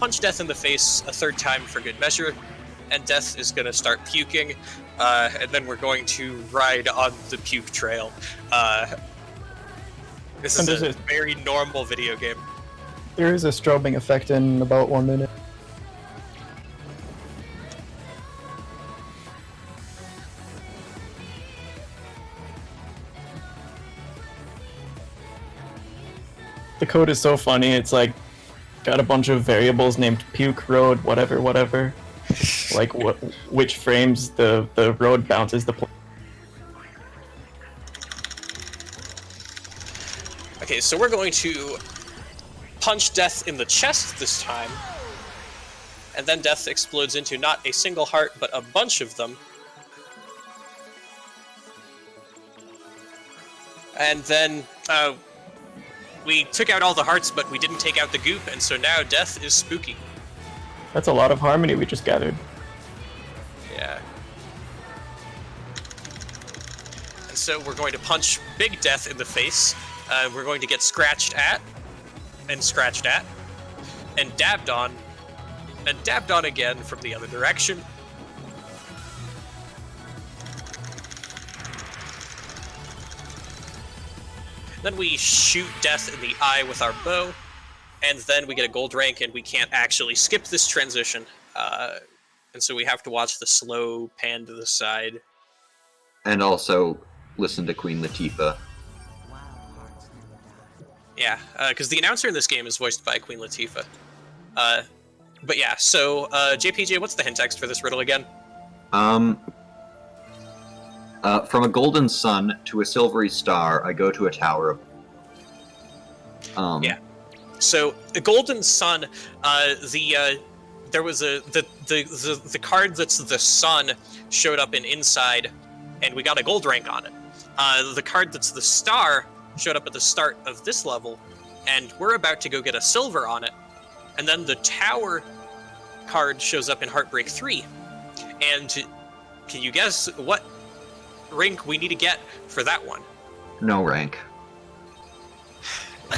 punch death in the face a 3rd time for good measure, and death is gonna start puking, and then we're going to ride on the puke trail. This is a very normal video game. There is a strobing effect in about 1 minute. The code is so funny, it's like, got a bunch of variables named puke, road, whatever, whatever. Like, which frames the road bounces the point. Okay, so we're going to punch death in the chest this time, and then death explodes into not a single heart, but a bunch of them. And then, we took out all the hearts, but we didn't take out the goop, and so now death is spooky. That's a lot of harmony we just gathered. Yeah. And so we're going to punch Big Death in the face. We're going to get scratched at, and scratched at, and dabbed on again from the other direction. Then we shoot death in the eye with our bow, and then we get a gold rank, and we can't actually skip this transition. And so we have to watch the slow pan to the side. And also listen to Queen Latifah. Yeah, because the announcer in this game is voiced by Queen Latifah. But yeah, so JPJ, what's the hint text for this riddle again? From a golden sun to a silvery star, I go to a tower of... Yeah. So the golden sun, there was the card that's the sun showed up in inside, and we got a gold rank on it. The card that's the star showed up at the start of this level, and we're about to go get a silver on it. And then the tower card shows up in Heartbreak 3. And can you guess what rank we need to get for that one? No rank.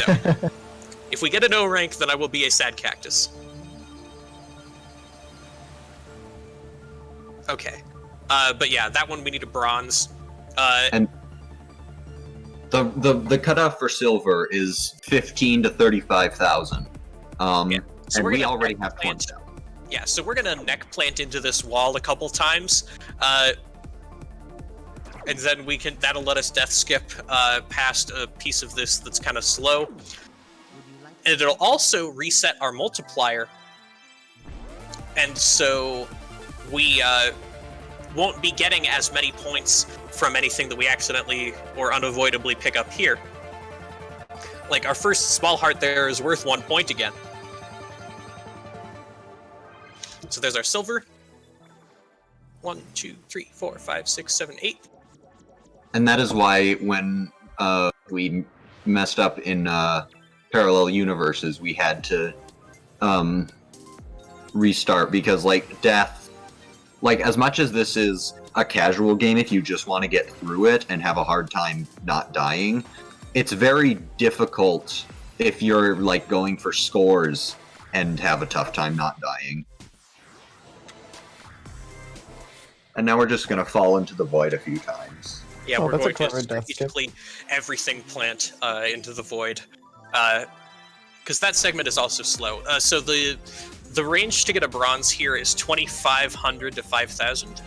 No. If we get a no rank, then I will be a sad cactus. Okay. But yeah, that one we need a bronze. And the cutoff for silver is 15 to 35,000. Yeah. So and we're we gonna already neck have plant. 20. Yeah, so we're gonna neck plant into this wall a couple times, and then that'll let us death skip past a piece of this that's kind of slow, and it'll also reset our multiplier, and so we won't be getting as many points from anything that we accidentally or unavoidably pick up here. Like our first small heart there is worth 1 point again. So there's our silver. 1, 2, 3, 4, 5, 6, 7, 8. And that is why when we messed up in parallel universes, we had to restart, because like death, like as much as this is a casual game, if you just want to get through it and have a hard time not dying, it's very difficult if you're like going for scores and have a tough time not dying. And now we're just gonna fall into the void a few times. Yeah, Oh, we're that's a going clever to death skip. strategically everything plant into the void. Because that segment is also slow. So the range to get a bronze here is 2,500 to 5,000.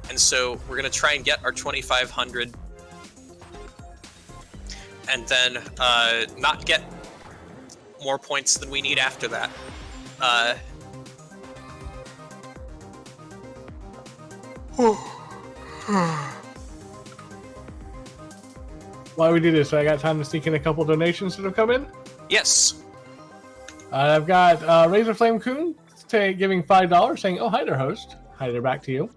And so we're going to try and get our 2,500 and then not get more points than we need after that. While we do this, I got time to sneak in a couple donations that have come in. Yes. I've got Razorflame Coon giving $5, saying, "Oh, hi there, host." Hi there, back to you.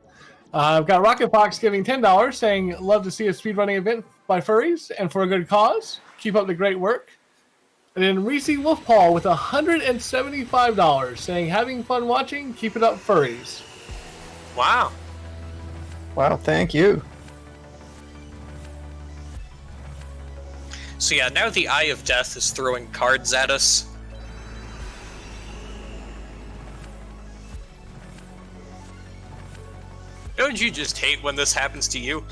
I've got Rocket Fox giving $10, saying, "Love to see a speedrunning event by furries and for a good cause. Keep up the great work." And then Reese Wolfpaw with $175, saying, "Having fun watching. Keep it up, furries." Wow. Wow, thank you. So yeah, now the Eye of Death is throwing cards at us. Don't you just hate when this happens to you?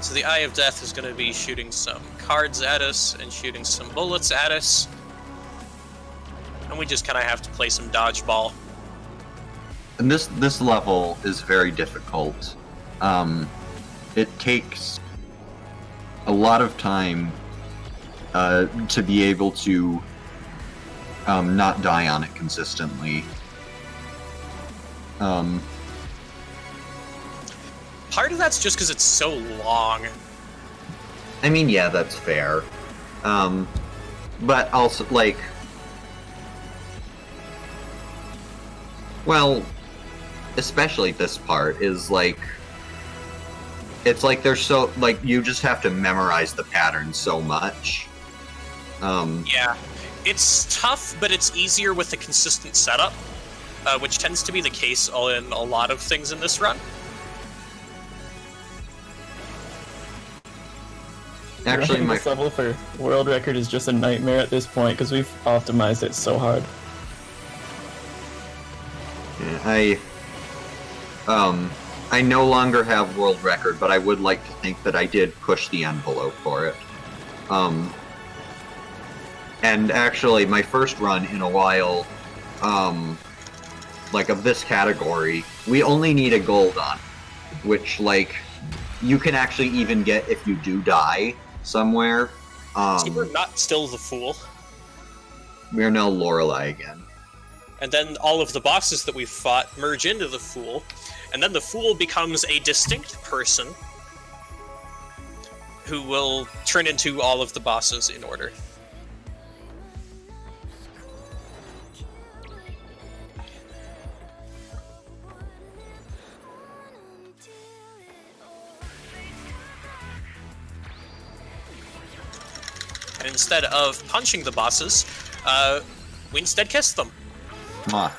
So the Eye of Death is going to be shooting some cards at us and shooting some bullets at us. And we just kind of have to play some dodgeball. And this level is very difficult. It takes a lot of time to be able to not die on it consistently. Part of that's just because it's so long. I mean, yeah, that's fair. But also, like... Well, especially this part is, like... It's like they're so... Like, you just have to memorize the pattern so much. Yeah. It's tough, but it's easier with a consistent setup, which tends to be the case in a lot of things in this run. Actually, Running this level for world record is just a nightmare at this point because we've optimized it so hard. Yeah, I no longer have world record, but I would like to think that I did push the envelope for it. And actually, my first run in a while, like of this category, we only need a gold on, which like you can actually even get if you do die somewhere. So we're not still the Fool. We are now Lorelei again. And then all of the bosses that we've fought merge into the Fool, and then the Fool becomes a distinct person who will turn into all of the bosses in order. And instead of punching the bosses, we instead kiss them. Mwah.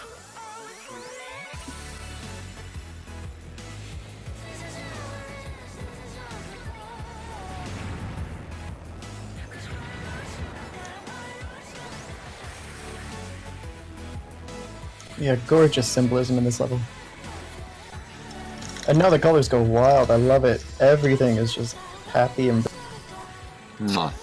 Yeah, gorgeous symbolism in this level. And now the colors go wild. I love it. Everything is just happy and... Mwah.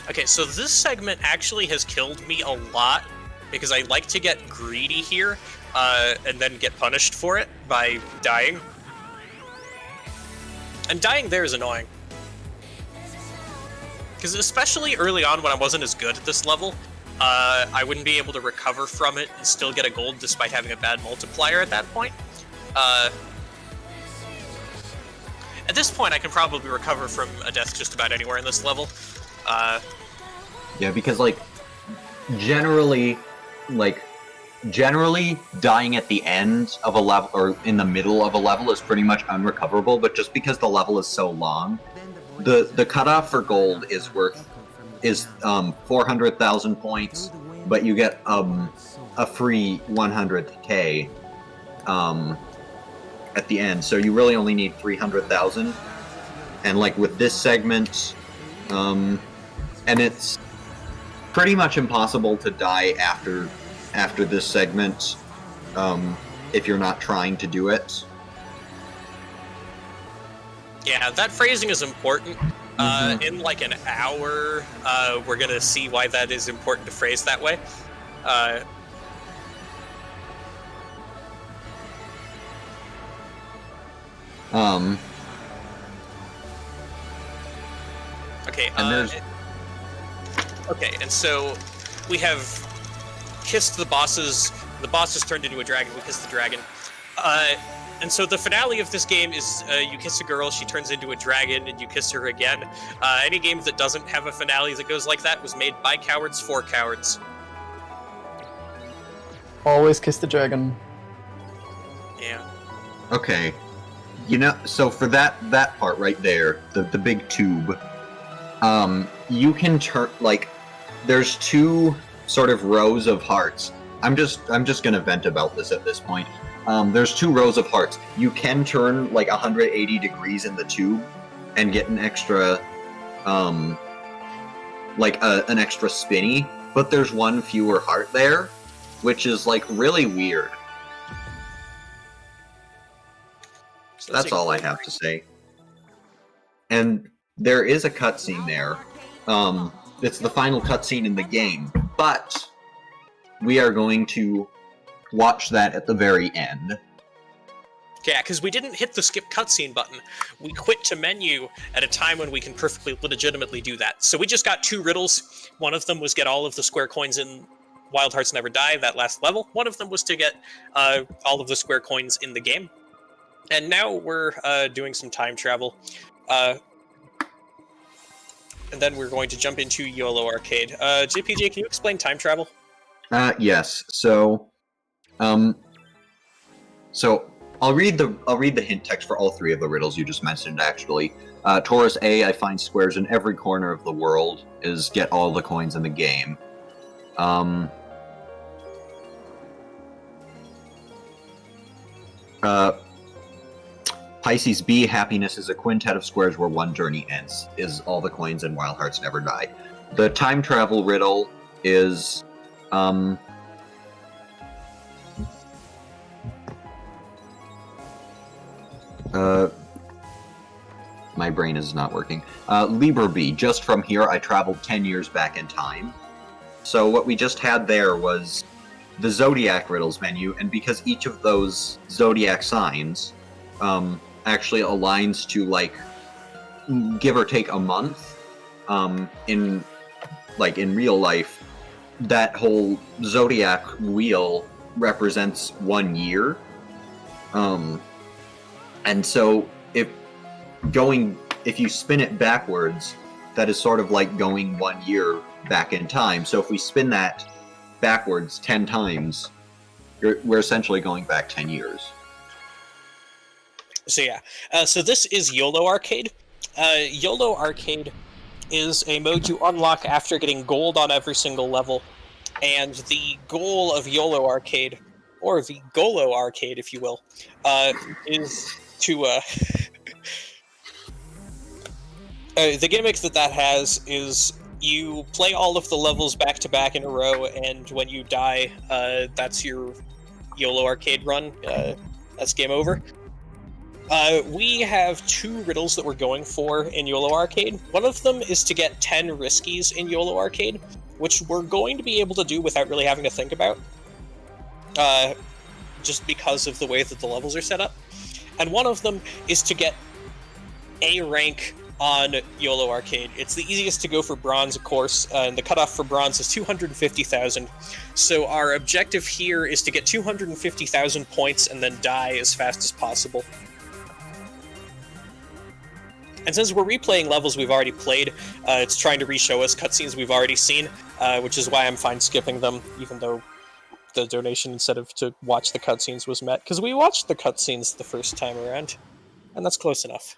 Okay, so this segment actually has killed me a lot because I like to get greedy here and then get punished for it by dying. And dying there is annoying. Because especially early on when I wasn't as good at this level, I wouldn't be able to recover from it and still get a gold despite having a bad multiplier at that point. At this point, I can probably recover from a death just about anywhere in this level. Yeah, because generally dying at the end of a level or in the middle of a level is pretty much unrecoverable. But just because the level is so long, the cutoff for gold is 400,000 points, but you get a free 100k at the end. So you really only need 300,000. And with this segment, and it's pretty much impossible to die after this segment if you're not trying to do it. Yeah, that phrasing is important. In an hour, we're gonna see why that is important to phrase that way. Okay. Okay, and so we have kissed the bosses. The boss has turned into a dragon. We kissed the dragon. And so the finale of this game is you kiss a girl, she turns into a dragon, and you kiss her again. Any game that doesn't have a finale that goes like that was made by cowards for cowards. Always kiss the dragon. Yeah. Okay. So for that part right there, the big tube, you can turn there's two sort of rows of hearts. I'm just gonna vent about this at this point. There's two rows of hearts. You can turn 180 degrees in the tube and get an extra an extra spinny, but there's one fewer heart there, which is really weird. So that's all I have to say. And there is a cutscene there. It's the final cutscene in the game, but we are going to watch that at the very end. Yeah, because we didn't hit the skip cutscene button. We quit to menu at a time when we can perfectly legitimately do that. So we just got 2 riddles. One of them was get all of the square coins in Wild Hearts Never Die, that last level. One of them was to get all of the square coins in the game. And now we're doing some time travel. And then we're going to jump into YOLO Arcade. JPJ, can you explain time travel? Yes. So I'll read the hint text for all 3 of the riddles you just mentioned. Actually, Taurus A, I find squares in every corner of the world, is get all the coins in the game. Pisces B, happiness is a quintet of squares where one journey ends, is all the coins in Wild Hearts Never Die. The time travel riddle is my brain is not working. Libra B, just from here I traveled 10 years back in time. So what we just had there was the Zodiac riddles menu, and because each of those Zodiac signs actually aligns to give or take a month in real life, that whole Zodiac wheel represents 1 year. And so if you spin it backwards, that is sort of like going 1 year back in time. So if we spin that backwards 10 times, we're essentially going back 10 years. So yeah, so this is YOLO Arcade. YOLO Arcade is a mode you unlock after getting gold on every single level. And the goal of YOLO Arcade, or the GOLO Arcade if you will, is to... the gimmick that has is you play all of the levels back to back in a row, and when you die, that's your YOLO Arcade run. That's game over. We have 2 riddles that we're going for in YOLO Arcade. One of them is to get 10 Riskies in YOLO Arcade, which we're going to be able to do without really having to think about, just because of the way that the levels are set up. And one of them is to get A rank on YOLO Arcade. It's the easiest to go for bronze, of course, and the cutoff for bronze is 250,000. So our objective here is to get 250,000 points and then die as fast as possible. And since we're replaying levels we've already played, it's trying to re-show us cutscenes we've already seen, which is why I'm fine skipping them, even though the donation instead of to watch the cutscenes was met, because we watched the cutscenes the first time around, and that's close enough.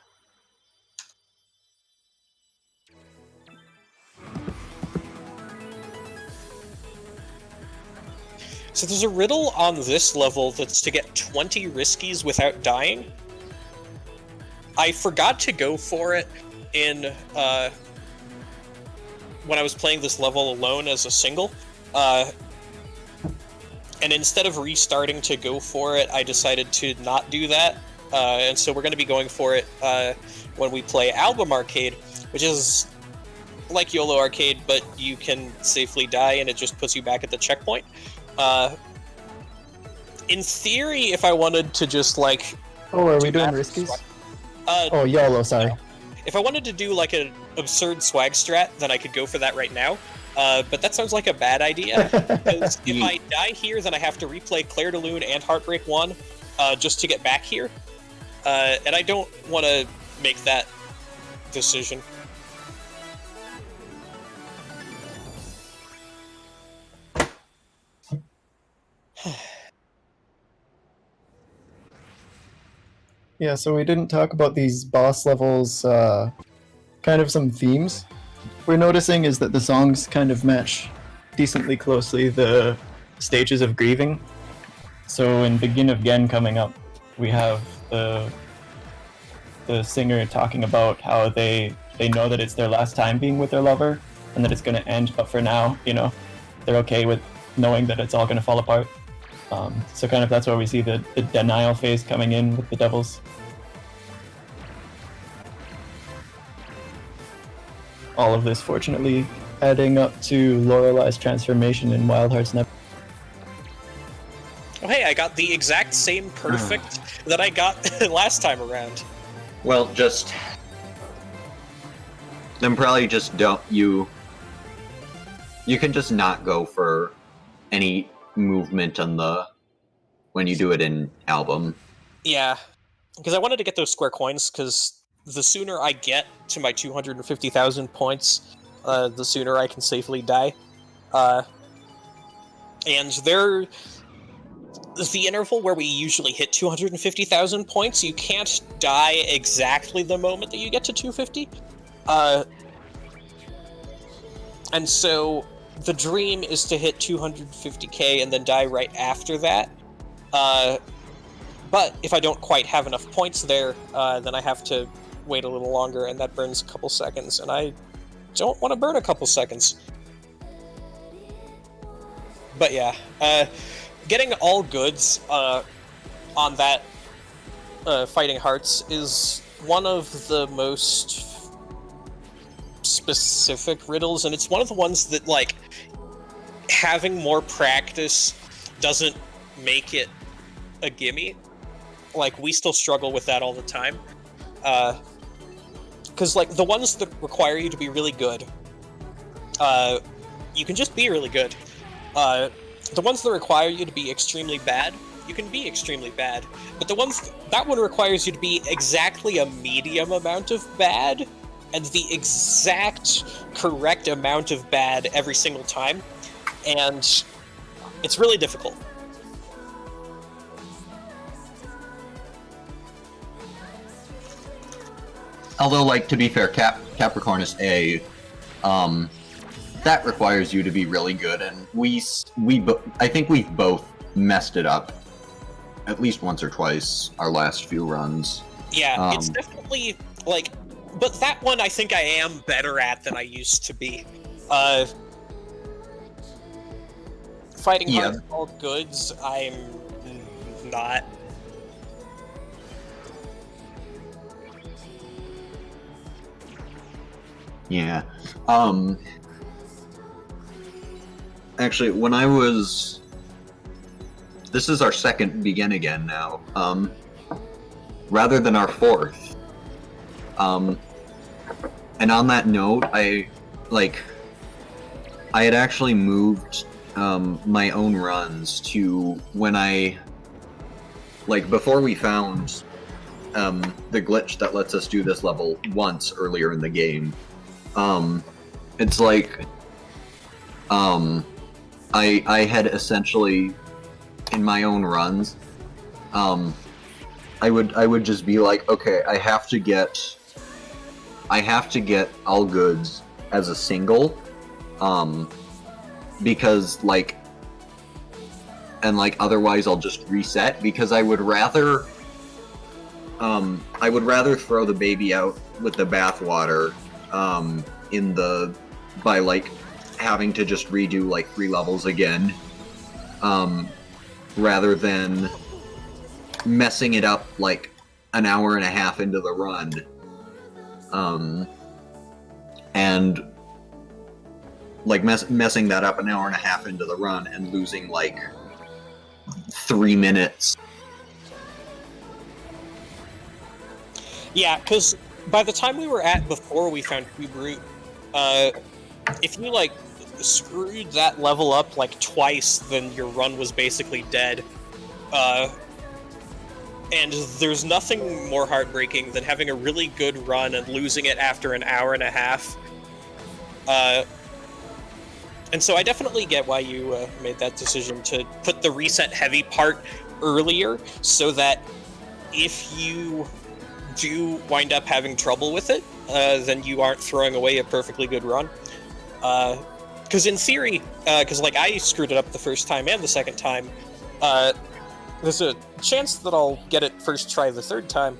So there's a riddle on this level that's to get 20 riskies without dying. I forgot to go for it in when I was playing this level alone as a single. And instead of restarting to go for it, I decided to not do that. And so we're going to be going for it when we play Album Arcade, which is like YOLO Arcade, but you can safely die and it just puts you back at the checkpoint. In theory, if I wanted to just like... Oh, are we doing riskies? Oh, YOLO, sorry. No. If I wanted to do like an absurd swag strat, then I could go for that right now. But that sounds like a bad idea, because if I die here, then I have to replay Clair de Lune and Heartbreak 1 just to get back here. And I don't want to make that decision. Yeah, so we didn't talk about these boss levels, kind of some themes we're noticing is that the songs kind of match decently closely the stages of grieving. So in Begin of Gen coming up, we have the singer talking about how they know that it's their last time being with their lover and that it's going to end, but for now, you know, they're okay with knowing that it's all going to fall apart. So kind of that's where we see the denial phase coming in with the devils. All of this, fortunately, adding up to Lorelai's transformation in Wild Hearts Never. Oh hey, I got the exact same perfect that I got last time around. Well, just... then probably just don't... You can just not go for any movement on the... when you do it in album. Yeah, because I wanted to get those square coins, because the sooner I get to my 250,000 points, the sooner I can safely die. And the interval where we usually hit 250,000 points, you can't die exactly the moment that you get to 250. And so the dream is to hit 250k and then die right after that. But if I don't quite have enough points there, then I have to wait a little longer, and that burns a couple seconds, and I don't want to burn a couple seconds. But yeah, getting all goods on that Fighting Hearts is one of the most specific riddles, and it's one of the ones that, like, having more practice doesn't make it a gimme. Like, we still struggle with that all the time. Because, like, the ones that require you to be really good, you can just be really good. The ones that require you to be extremely bad, you can be extremely bad. But the ones that one requires you to be exactly a medium amount of bad, and the exact correct amount of bad every single time, and it's really difficult. Although, like, to be fair, Capricorn is A. That requires you to be really good, and I think we've both messed it up at least once or twice our last few runs. Yeah, it's definitely, like, but that one I think I am better at than I used to be. Fighting Hearts all goods, I'm not. Yeah. Actually, when I was... This is our second Begin Again now. Rather than our fourth. And on that note, I had actually moved my own runs to when I, before we found the glitch that lets us do this level once earlier in the game. It's like I had essentially in my own runs, I would just be like, okay, I have to get all goods as a single, because otherwise I'll just reset, because I would rather throw the baby out with the bathwater by having to just redo 3 levels again, rather than messing it up an hour and a half into the run, and messing that up an hour and a half into the run and losing 3 minutes. Yeah, because by the time we were at before we found Cube Root, if you screwed that level up twice, then your run was basically dead. And there's nothing more heartbreaking than having a really good run and losing it after an hour and a half. And so I definitely get why you made that decision to put the reset heavy part earlier, so that if you do wind up having trouble with it, then you aren't throwing away a perfectly good run. Because in theory, I screwed it up the first time and the second time, there's a chance that I'll get it first try the third time,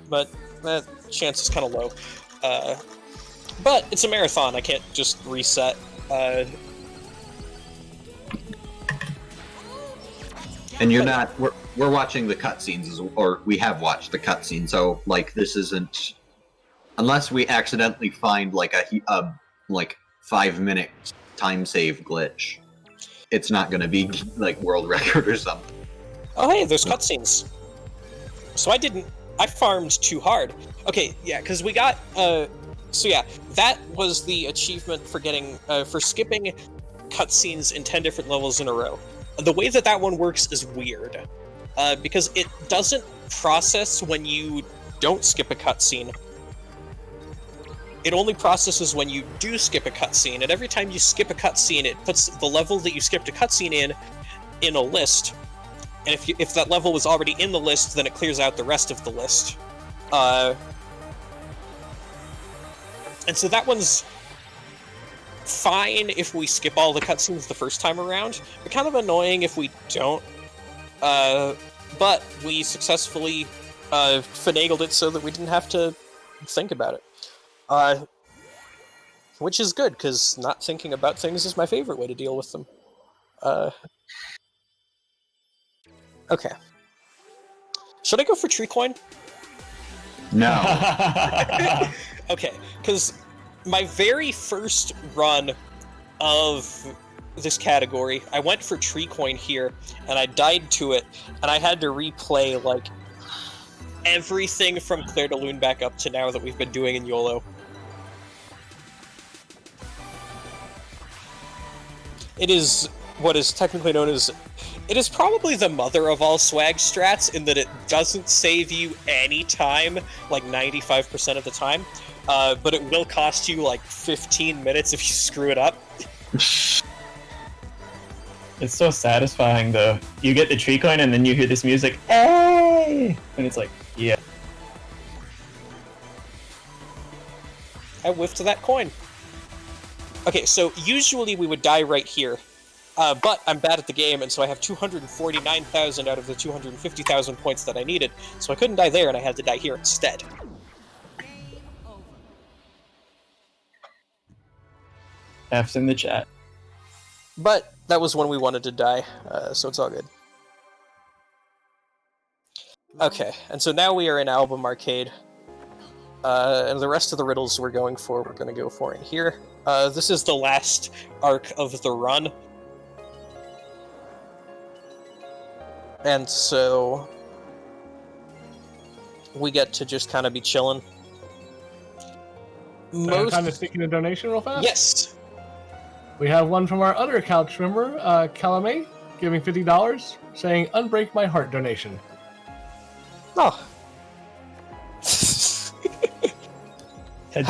but that chance is kind of low. But it's a marathon, I can't just reset. And you're not. We're watching the cutscenes, or we have watched the cutscene. So this isn't, unless we accidentally find a 5-minute time save glitch. It's not going to be world record or something. Oh hey, there's cutscenes. So I farmed too hard. Okay, yeah, because we got so yeah, that was the achievement for getting for skipping cutscenes in 10 different levels in a row. The way that one works is weird, because it doesn't process when you don't skip a cutscene. It only processes when you do skip a cutscene, and every time you skip a cutscene, it puts the level that you skipped a cutscene in a list. And if that level was already in the list, then it clears out the rest of the list. And so that one's fine if we skip all the cutscenes the first time around, but kind of annoying if we don't. But we successfully finagled it so that we didn't have to think about it. Which is good, because not thinking about things is my favorite way to deal with them. Okay. Should I go for Tree Coin? No. Okay, because my very first run of this category, I went for Tree Coin here, and I died to it, and I had to replay, everything from Claire de Lune back up to now that we've been doing in YOLO. It is what is technically known as... It is probably the mother of all swag strats, in that it doesn't save you any time, 95% of the time, but it will cost you 15 minutes if you screw it up. It's so satisfying, though. You get the tree coin and then you hear this music, hey! And it's yeah. I whiffed that coin. Okay, so usually we would die right here. But I'm bad at the game, and so I have 249,000 out of the 250,000 points that I needed, so I couldn't die there, and I had to die here instead. F's in the chat. But that was when we wanted to die, so it's all good. Okay, and so now we are in Album Arcade. And the rest of the riddles we're going to go for in here. This is the last arc of the run. And so we get to just kind of be chilling. Do I have time to stick in a donation real fast? Yes. We have one from our other couch member, Kalame, giving $50, saying "Unbreak My Heart" donation. Oh. Do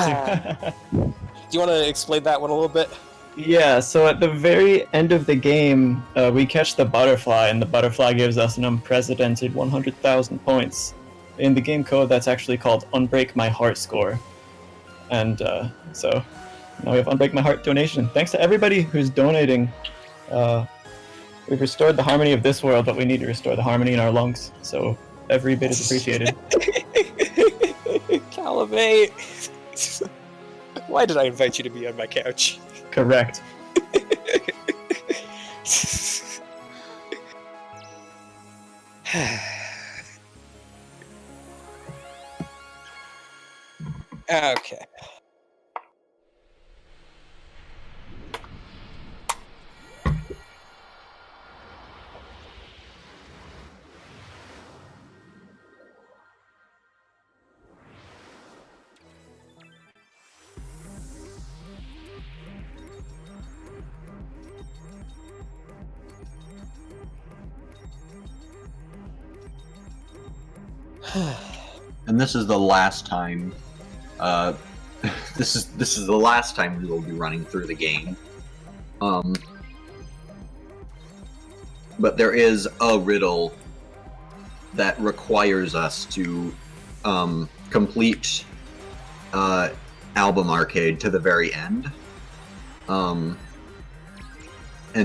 Do you want to explain that one a little bit? Yeah, so at the very end of the game, we catch the butterfly, and the butterfly gives us an unprecedented 100,000 points. In the game code, that's actually called Unbreak My Heart score. And so now we have Unbreak My Heart donation. Thanks to everybody who's donating. We've restored the harmony of this world, but we need to restore the harmony in our lungs. So every bit is appreciated. Calamate. Why did I invite you to be on my couch? Correct. Okay. And this is the last time. This is the last time we will be running through the game. But there is a riddle that requires us to complete Album Arcade to the very end. And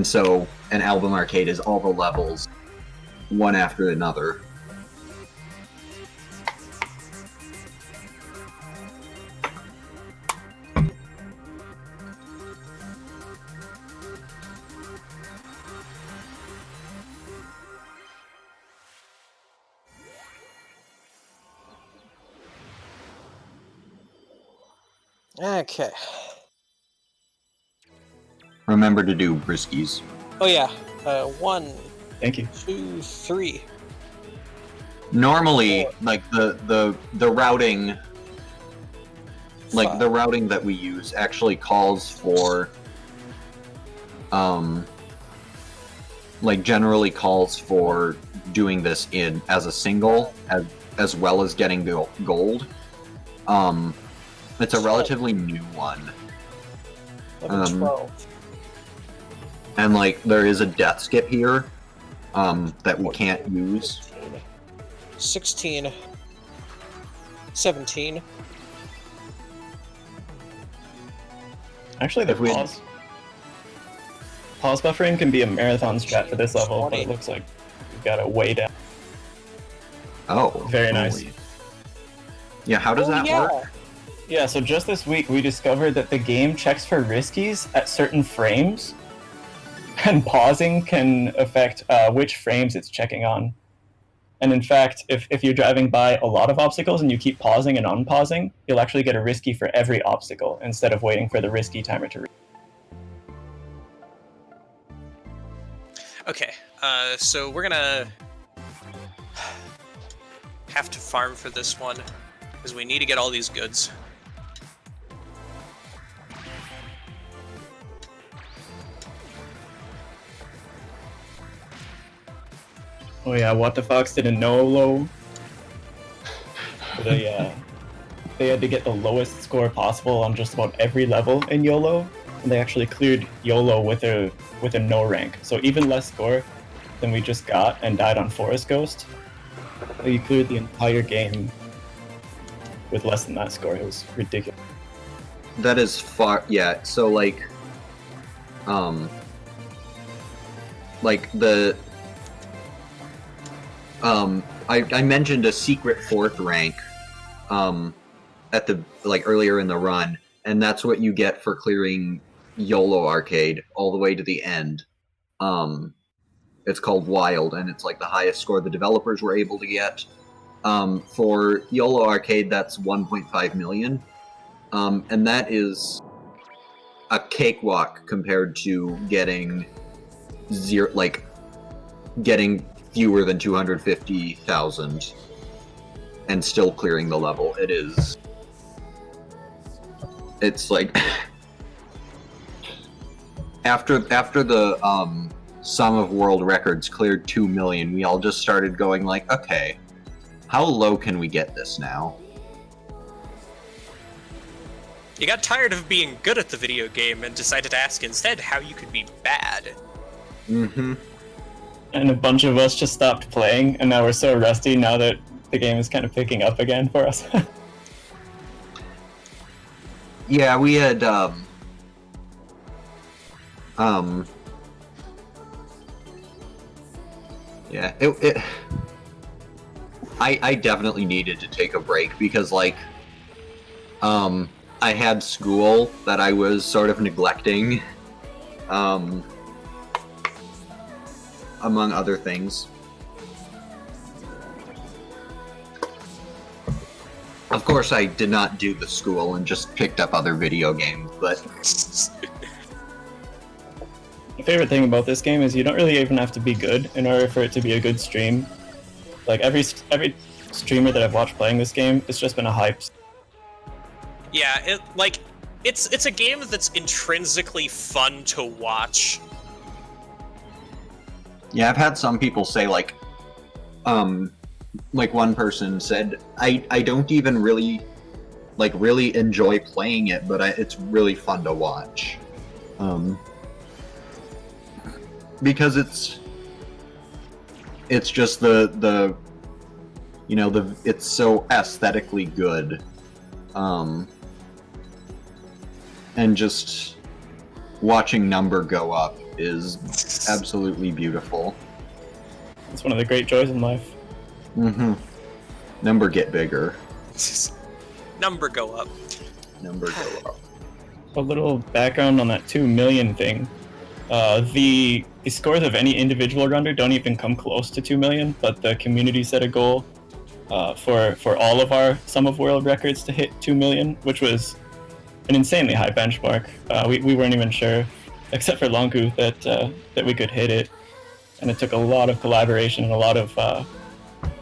so an Album Arcade is all the levels, one after another. Okay. Remember to do briskies. Oh yeah. 1, Thank you. 2, 3. Normally, like the routing, like 5. the routing that we use actually calls for, like generally calls for doing this in as a single, as well as getting gold. It's a relatively new one. 11, 12. And like there is a death skip here that we can't use. 16. 17. Actually, the If we- pause buffering can be a marathon strat for this level, but 20. it looks like we've got it way down. Oh, Very nice. holy. Yeah, how does that work? Yeah, so just this week we discovered that the game checks for riskies at certain frames, and pausing can affect which frames it's checking on. And in fact, if you're driving by a lot of obstacles and you keep pausing and unpausing, you'll actually get a risky for every obstacle instead of waiting for the risky timer to read. Okay. So we're gonna have to farm for this one because we need to get all these goods. Oh yeah, What the Fox did a no-low. They had to get the lowest score possible on just about every level in YOLO, and they actually cleared YOLO with a no rank. So even less score than we just got and died on Forest Ghost. They cleared the entire game with less than that score. It was ridiculous. That is far. Yeah. So like the I mentioned a secret 4th rank at the earlier in the run, and that's what you get for clearing YOLO Arcade all the way to the end. It's called Wild, and it's like the highest score the developers were able to get. For YOLO Arcade, that's 1.5 million, and that is a cakewalk compared to getting getting fewer than 250,000 and still clearing the level. It is it's like after the sum of world records cleared 2 million, we all just started going like, okay, how low can we get this now? You got tired of being good at the video game and decided to ask instead how you could be bad. Mm-hmm. And a bunch of us just stopped playing, and now we're so rusty now that the game is kind of picking up again for us. Yeah, we had yeah, I definitely needed to take a break because like I had school that I was sort of neglecting, among other things. Of course, I did not do the school and just picked up other video games, but... My favorite thing about this game is you don't really even have to be good in order for it to be a good stream. Like, every streamer that I've watched playing this game, it's just been a hype. Yeah, it's a game that's intrinsically fun to watch. Yeah, I've had some people say, like one person said, I don't even really enjoy playing it, but it's really fun to watch. Because it's just the it's so aesthetically good. And just watching number go up is absolutely beautiful. It's one of the great joys in life. Mm-hmm. Number get bigger. Number go up. Number go up. A little background on that 2 million thing. The scores of any individual runner don't even come close to 2 million, but the community set a goal for all of our sum of world records to hit 2 million, which was an insanely high benchmark. We weren't even sure, except for Longu, that we could hit it, and it took a lot of collaboration and a lot of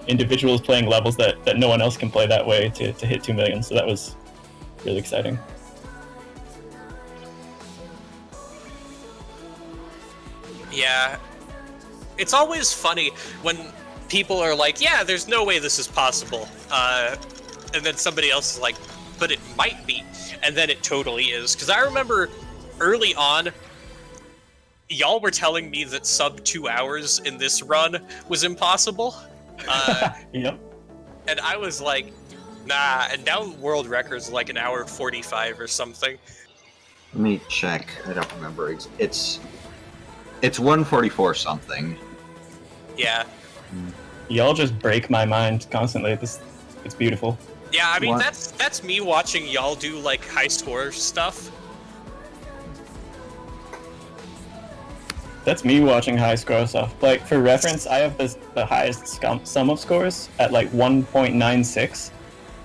individuals playing levels that no one else can play that way to hit 2 million. So that was really exciting. Yeah, it's always funny when people are like, yeah, there's no way this is possible, and then somebody else is like, but it might be, and then it totally is. Because I remember early on, y'all were telling me that sub 2 hours in this run was impossible. Yep. And I was like, nah, and now world record's like 1:45 or something. Let me check. I don't remember. It's 1:44 something. Yeah. Y'all just break my mind constantly. It's beautiful. Yeah, I mean, What? that's me watching y'all do, like, high score stuff. That's me watching high score stuff. Like, for reference, I have the highest sum of scores at, like, 1.96,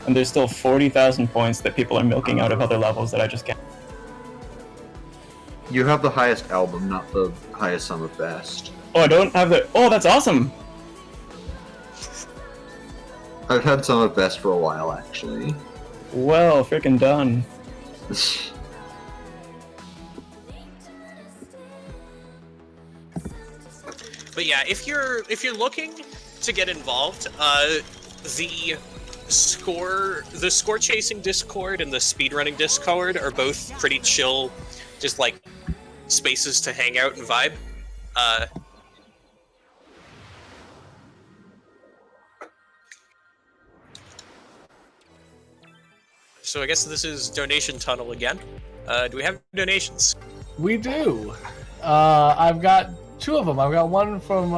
and there's still 40,000 points that people are milking out of other levels that I just can't. You have the highest album, not the highest sum of best. Oh, I don't have the... Oh, that's awesome! I've had sum of best for a while, actually. Well, frickin' done. But yeah, if you're looking to get involved, the score chasing Discord and the speedrunning Discord are both pretty chill, just like spaces to hang out and vibe. So I guess this is donation tunnel again. Do we have donations? We do. I've got two of them. I've got one from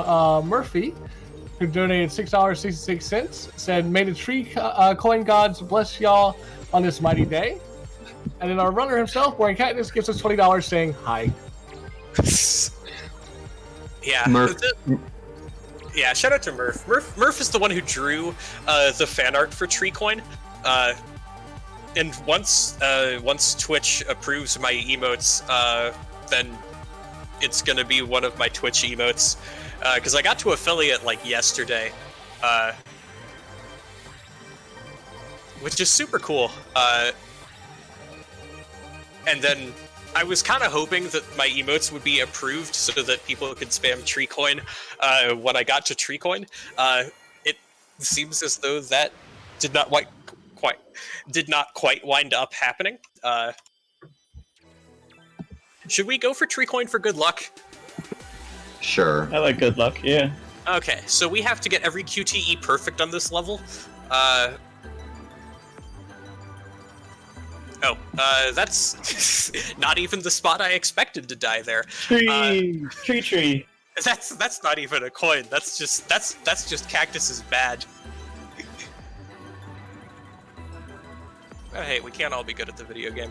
Murphy, who donated $6.66. Said, "May the tree coin gods bless y'all on this mighty day." And then our runner himself, boringcactus, gives us $20, saying hi. Yeah. Murph. Yeah, shout out to Murph. Murph is the one who drew the fan art for Treecoin. And once Twitch approves my emotes, then it's gonna be one of my Twitch emotes. Because I got to affiliate like yesterday, which is super cool. And then I was kind of hoping that my emotes would be approved so that people could spam tree coin when I got to tree coin. It seems as though that did not quite wind up happening. Should we go for tree coin for good luck? Sure. I like good luck, yeah. Okay, so we have to get every QTE perfect on this level. That's not even the spot I expected to die there. Tree. That's not even a coin. That's just Cactus is bad. Oh, hey, we can't all be good at the video game.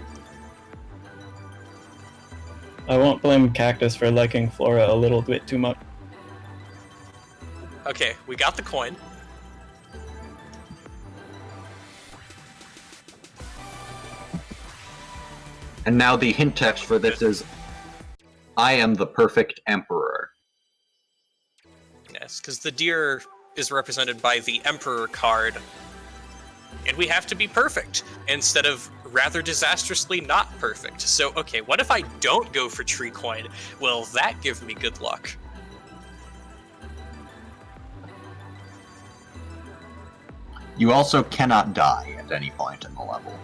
I won't blame Cactus for liking Flora a little bit too much. Okay, we got the coin. And now the hint text for this is, I am the perfect emperor. Yes, because the deer is represented by the Emperor card. And we have to be perfect, instead of rather disastrously not perfect. So, okay, what if I don't go for tree coin? Will that give me good luck? You also cannot die at any point in the level.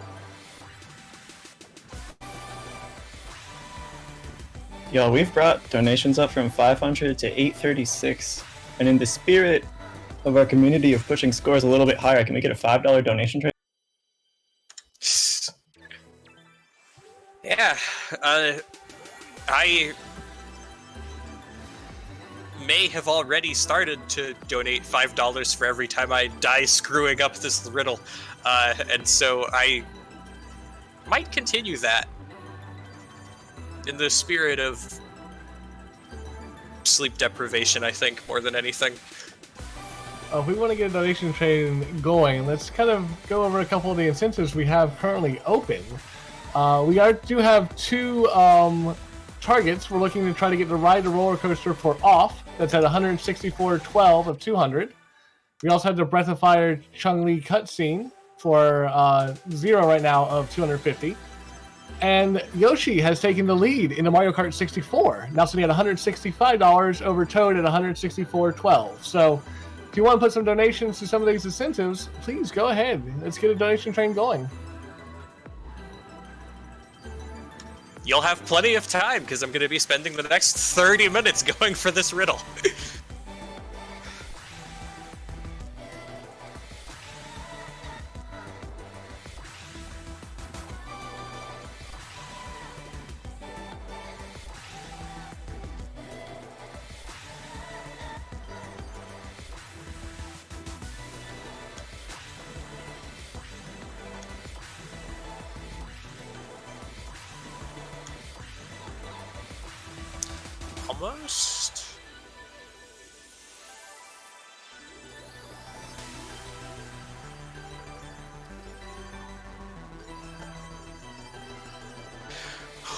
Yo, we've brought donations up from 500 to 836, and in the spirit of our community of pushing scores a little bit higher, can we get a $5 donation trade? Yeah, I may have already started to donate $5 for every time I die screwing up this riddle, and so I might continue that in the spirit of sleep deprivation, I think, more than anything. If we want to get a donation train going, let's kind of go over a couple of the incentives we have currently open. We do have two targets. We're looking to try to get to ride the roller coaster for off. That's at 164.12 of 200. We also have the Breath of Fire Chun-Li cutscene for 0 right now of 250. And Yoshi has taken the lead in the Mario Kart 64, now sitting at $165 over Toad at 164.12. So if you want to put some donations to some of these incentives, please go ahead. Let's get a donation train going. You'll have plenty of time, because I'm going to be spending the next 30 minutes going for this riddle. Almost.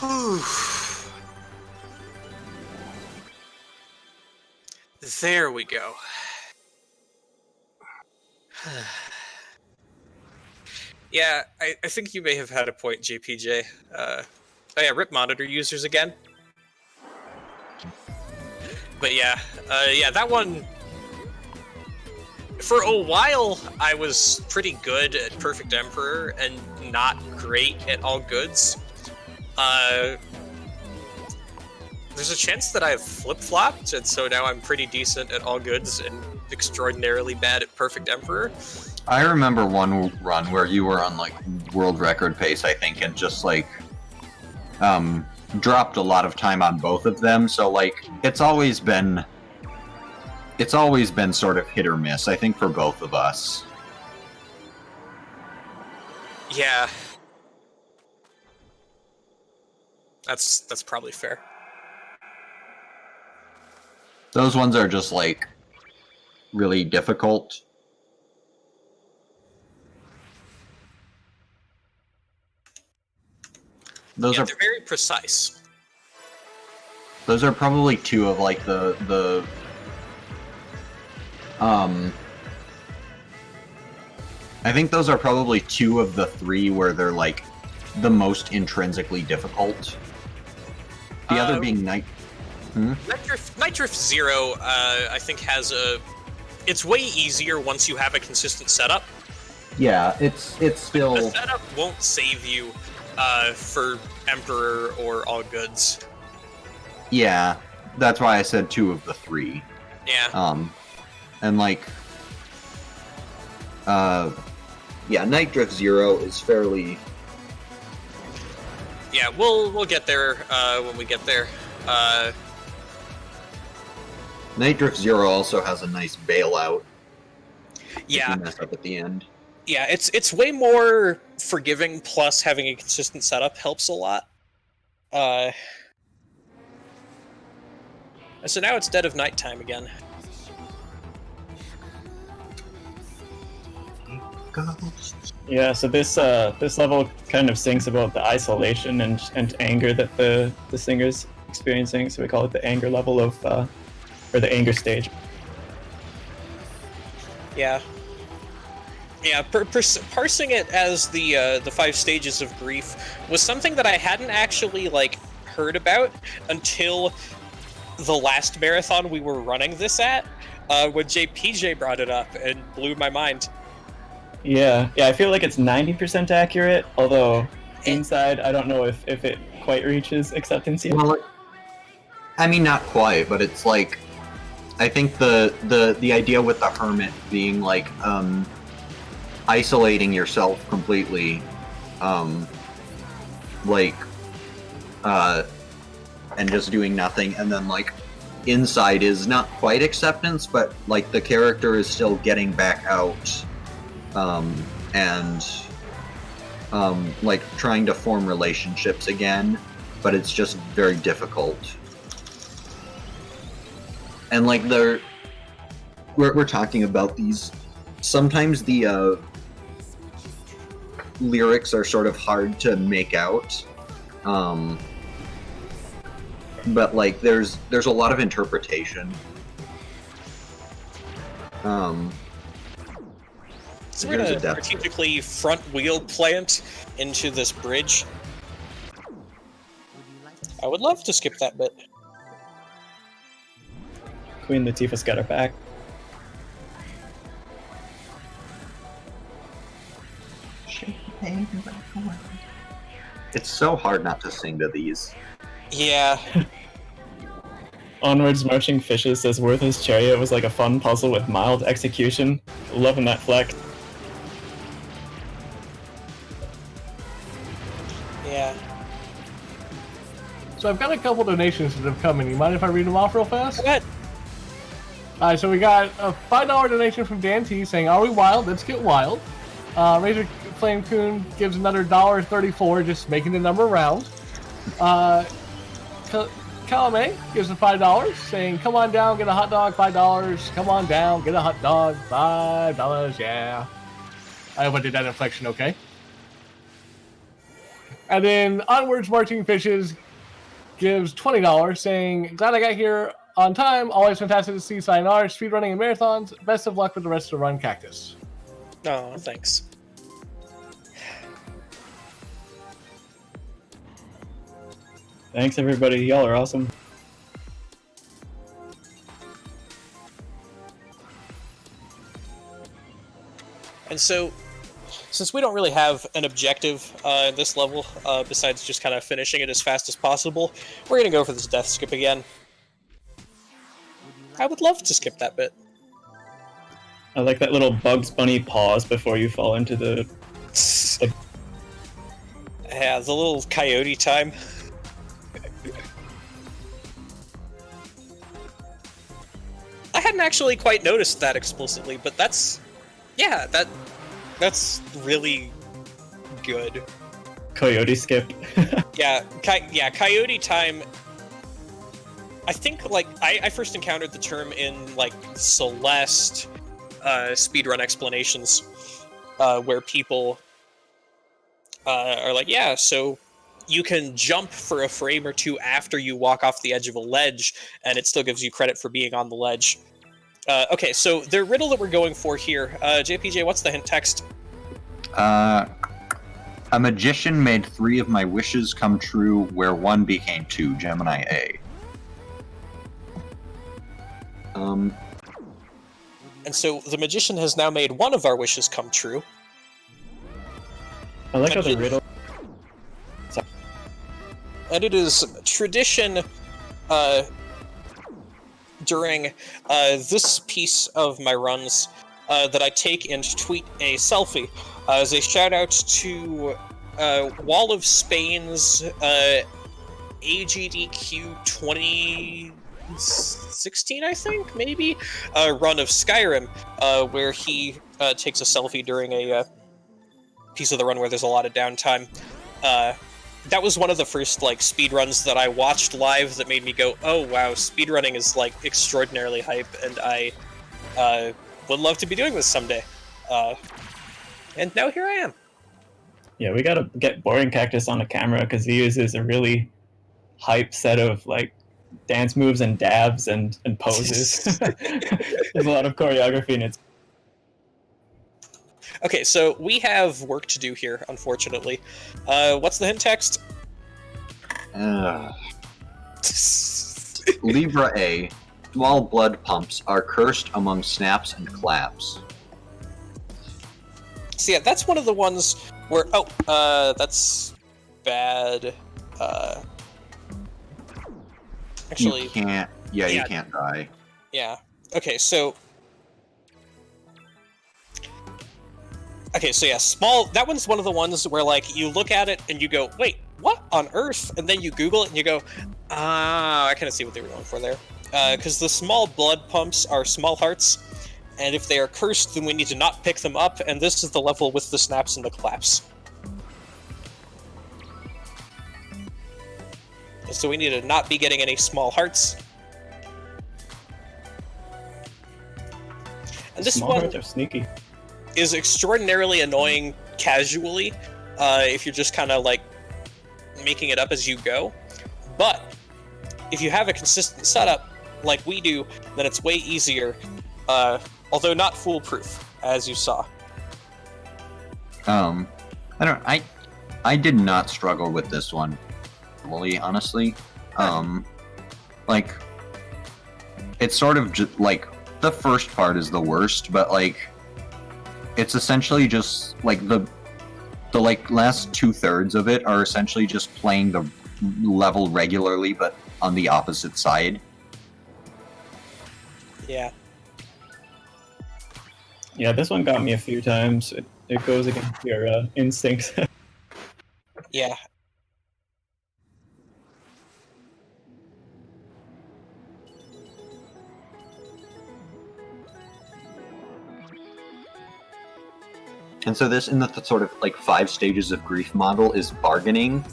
Whew. There we go. Yeah, I think you may have had a point, JPJ. Oh yeah, RIP monitor users again. But yeah, that one, for a while, I was pretty good at Perfect Emperor and not great at All Goods. There's a chance that I've flip-flopped, and so now I'm pretty decent at All Goods and extraordinarily bad at Perfect Emperor. I remember one run where you were on, like, world record pace, I think, and just, like, dropped a lot of time on both of them, so like it's always been sort of hit or miss, I think, for both of us. Yeah. That's probably fair. Those ones are just like really difficult. They're very precise. Those are probably two of like the I think those are probably two of the three where they're like the most intrinsically difficult. The other being Night. Night Drift Zero, I think it's way easier once you have a consistent setup. Yeah, it's still. The setup won't save you for Emperor or All Goods. Yeah, that's why I said 2 of the 3. Yeah. And like, yeah, Night Drift Zero is fairly. Yeah, we'll get there when we get there. Night Drift Zero also has a nice bailout. Yeah. If you mess up at the end. Yeah, it's way more forgiving. Plus, having a consistent setup helps a lot. So now it's dead of nighttime again. Yeah, so this level kind of sings about the isolation and anger that the singer's experiencing. So we call it the anger level of, or the anger stage. Yeah. Yeah, parsing it as the 5 stages of grief was something that I hadn't actually heard about until the last marathon we were running this at, when JPJ brought it up and blew my mind. Yeah, I feel like it's 90% accurate, although inside I don't know if it quite reaches acceptance yet. Well, I mean, not quite, but it's like, I think the idea with the hermit being isolating yourself completely, and just doing nothing, and then inside is not quite acceptance, but the character is still getting back out, and trying to form relationships again, but it's just very difficult. And we're talking about these. Sometimes the lyrics are sort of hard to make out, but there's a lot of interpretation. So we're gonna strategically front wheel plant into this bridge. I would love to skip that bit. Queen Latifah's got her back. It's so hard not to sing to these. Yeah. Onwards Marching Fishes says Worthless Chariot was like a fun puzzle with mild execution. Loving that flex. Yeah. So I've got a couple donations that have come in. You mind if I read them off real fast? Go ahead. Alright, so we got a $5 donation from Dan T saying, "Are we wild? Let's get wild." Razor Flame Coon gives another $1.34, just making the number round. Kalame gives a $5, saying, "Come on down, get a hot dog, $5. Come on down, get a hot dog, $5, yeah." I hope I did that inflection okay. And then Onwards Marching Fishes gives $20, saying, "Glad I got here on time. Always fantastic to see Sayonara, speedrunning and marathons. Best of luck with the rest of the run, Cactus." Oh, thanks. Thanks everybody, y'all are awesome. And so, since we don't really have an objective in this level, besides just kind of finishing it as fast as possible, we're gonna go for this death skip again. I would love to skip that bit. I like that little Bugs Bunny pause before you fall into the... Yeah, the little coyote time. I hadn't actually quite noticed that explicitly, but that's really good. Coyote skip. Yeah, coyote time. I think I first encountered the term in Celeste speedrun explanations, where people are like, yeah, so you can jump for a frame or two after you walk off the edge of a ledge, and it still gives you credit for being on the ledge. Okay, so the riddle that we're going for here, JPJ, what's the hint text? A magician made 3 of my wishes come true, where 1 became 2. Gemini A. And so the magician has now made 1 of our wishes come true. I like how the riddle. And it is tradition during this piece of my runs that I take and tweet a selfie as a shout out to Wall of Spain's AGDQ 2016, I think, maybe, run of Skyrim, where he takes a selfie during a piece of the run where there's a lot of downtime. That was one of the first speedruns that I watched live that made me go, oh wow, speedrunning is extraordinarily hype, and I would love to be doing this someday. And now here I am. Yeah, we gotta get Boring Cactus on the camera because he uses a really hype set of dance moves and dabs and poses. There's a lot of choreography in it. Okay, so we have work to do here, unfortunately. What's the hint text? Libra A. Small blood pumps are cursed among snaps and claps. So yeah, that's one of the ones where... Oh, that's bad. Actually... You can't... Yeah, you can't die. Yeah. Okay, so... Okay, so yeah, small... That one's one of the ones where, you look at it and you go, wait, what on earth? And then you Google it and you go, I kind of see what they were going for there. Because the small blood pumps are small hearts, and if they are cursed, then we need to not pick them up, and this is the level with the snaps and the claps. So we need to not be getting any small hearts. And this Small one hearts are sneaky. is extraordinarily annoying casually, if you're just kind of making it up as you go. But if you have a consistent setup like we do, then it's way easier, although not foolproof, as you saw. I did not struggle with this one, really, honestly. It's sort of just the first part is the worst, but it's essentially just the last 2/3 of it are essentially just playing the level regularly, but on the opposite side. Yeah. Yeah, this one got me a few times. It goes against your instincts. Yeah. And so this, in the sort of 5 stages of grief model, is bargaining,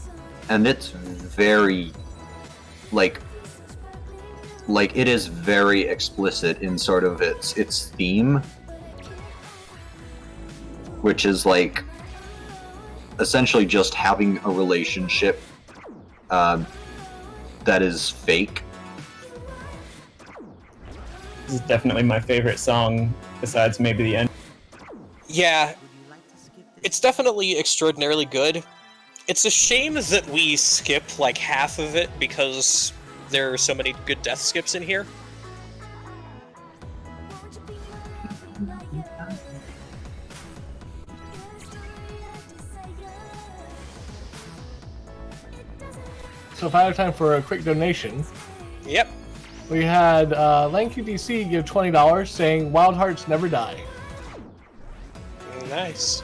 and it's very it is very explicit in sort of its theme, which is essentially just having a relationship that is fake. This is definitely my favorite song, besides maybe the end. Yeah. It's definitely extraordinarily good. It's a shame that we skip half of it because there are so many good death skips in here. So if I have time for a quick donation, Yep. we had LanQDC give $20 saying Wild Hearts never die. Nice.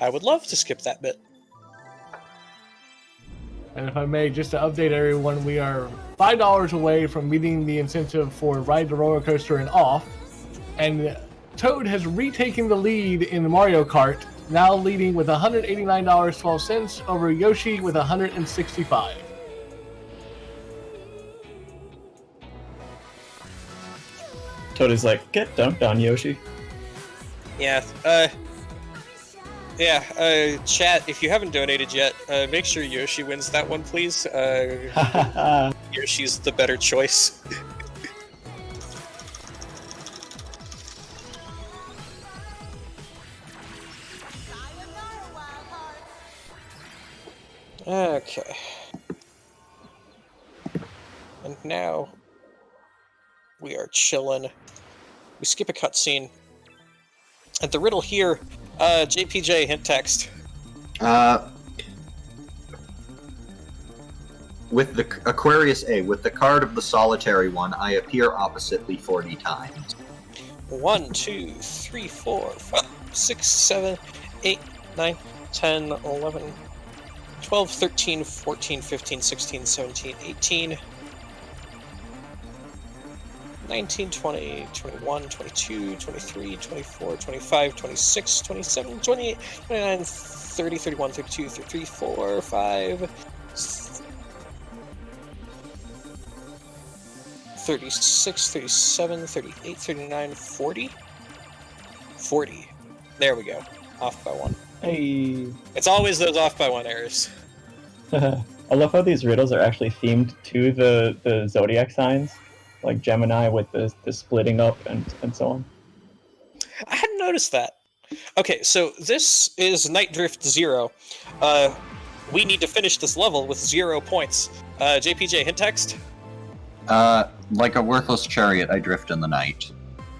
I would love to skip that bit. And if I may, just to update everyone, we are $5 away from meeting the incentive for Ride the Roller Coaster and Off. And Toad has retaken the lead in Mario Kart, now leading with $189.12 over Yoshi with $165. Toad is get dunked on, Yoshi. Yeah, chat, if you haven't donated yet, make sure Yoshi wins that one, please. Yoshi's the better choice. Okay. And now we are chilling. We skip a cutscene. And the riddle here, JPJ hint text. With the Aquarius A, with the card of the solitary one, I appear oppositely 40 times. 1, 2, 3, 4, 5, 6, 7, 8, 9, 10, 11, 12, 13, 14, 15, 16, 17, 18, 19, 20, 21, 22, 23, 24, 25, 26, 27, 28, 29, 30, 31, 32, 33, 4, 5, 36, 37, 38, 39, 40? 40. There we go. Off by 1. Hey. It's always those off by 1 errors. I love how these riddles are actually themed to the zodiac signs, like Gemini with the splitting up and so on. I hadn't noticed that. Okay, so this is Night Drift 0. We need to finish this level with 0 points. JPJ, hint text? Like a worthless chariot, I drift in the night.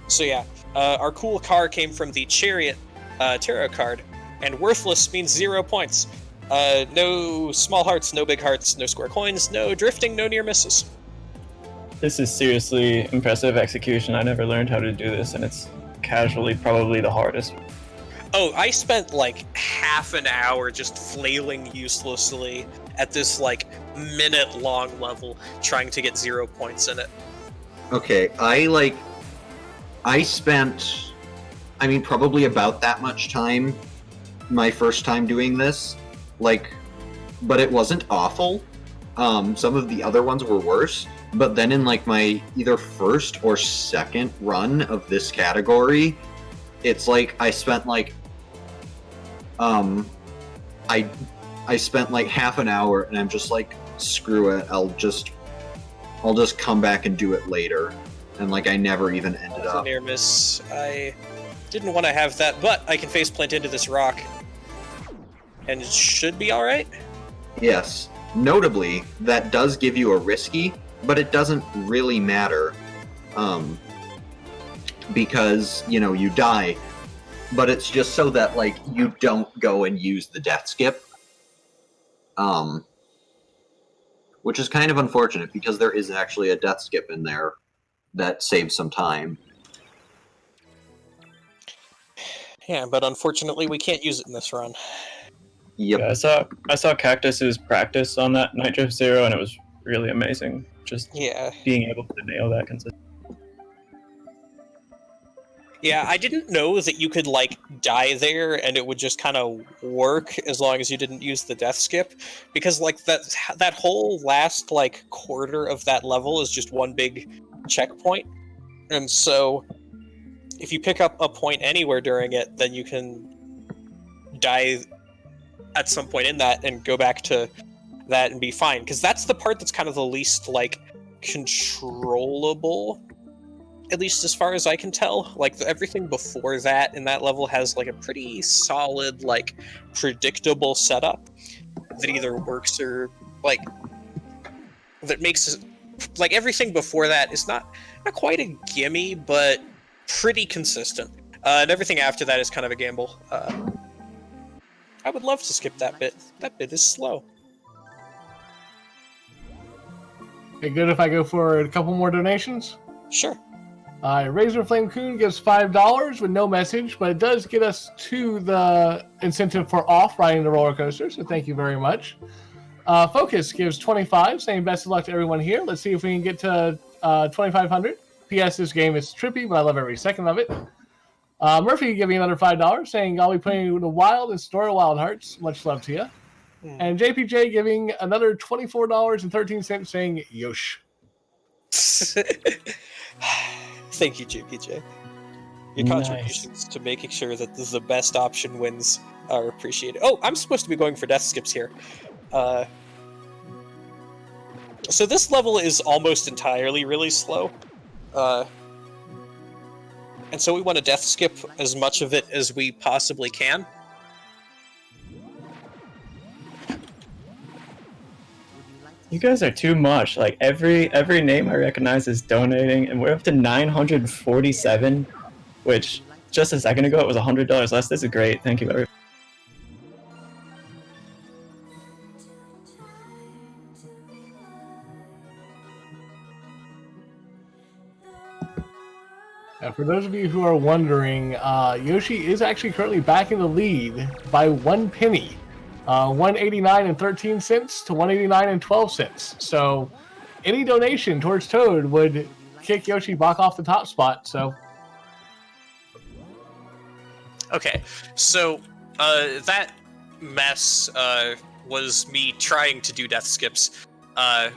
So yeah, our cool car came from the Chariot tarot card, and worthless means 0 points. No small hearts, no big hearts, no square coins, no drifting, no near misses. This is seriously impressive execution. I never learned how to do this, and it's casually probably the hardest. Oh, I spent like half an hour just flailing uselessly at this like minute-long level trying to get 0 points in it. Okay, I spent, probably about that much time my first time doing this, but it wasn't awful. Some of the other ones were worse, but then in my either first or second run of this category, it's I spent I spent half an hour, and I'm just screw it, I'll just come back and do it later, and I never even ended up. Near miss. I didn't want to have that, but I can faceplant into this rock, and it should be all right. Yes, notably, that does give you a risky, but it doesn't really matter, because you die. But it's just so that you don't go and use the death skip, which is kind of unfortunate because there is actually a death skip in there that saves some time. Yeah, but unfortunately we can't use it in this run. Yep. Yeah, I saw Cactus's practice on that Night Drift 0, and it was really amazing. Just being able to nail that consistently. Yeah, I didn't know that you could die there and it would just kind of work as long as you didn't use the death skip, because that whole last quarter of that level is just one big checkpoint, and so if you pick up a point anywhere during it, then you can die at some point in that and go back to that and be fine, because that's the part that's kind of the least controllable. At least as far as I can tell, everything before that in that level has a pretty solid, predictable setup that either works or that makes everything before that is not quite a gimme, but pretty consistent. And everything after that is kind of a gamble. I would love to skip that bit. That bit is slow. Okay, good if I go for a couple more donations? Sure. Razor Flame Coon gives $5 with no message, but it does get us to the incentive for off riding the roller coaster, so thank you very much. Focus gives $25, saying best of luck to everyone here. Let's see if we can get to 2,500. P.S. This game is trippy, but I love every second of it. Murphy giving another $5, saying I'll be playing the Wild and Story of Wild Hearts. Much love to you. And JPJ giving another $24.13, saying Yosh. Thank you, JPJ. Your contributions to making sure that the best option wins are appreciated. Oh, I'm supposed to be going for death skips here. So this level is almost entirely really slow. And so we want to death skip as much of it as we possibly can. You guys are too much. Like every name I recognize is donating, and we're up to 947, which just a second ago it was $100 less. This is great. Thank you, everyone. For those of you who are wondering, Yoshi is actually currently back in the lead by 1 penny, 189 and 13 cents to 189 and 12 cents. So, any donation towards Toad would kick Yoshi back off the top spot. So, Okay, so that mess was me trying to do death skips. Now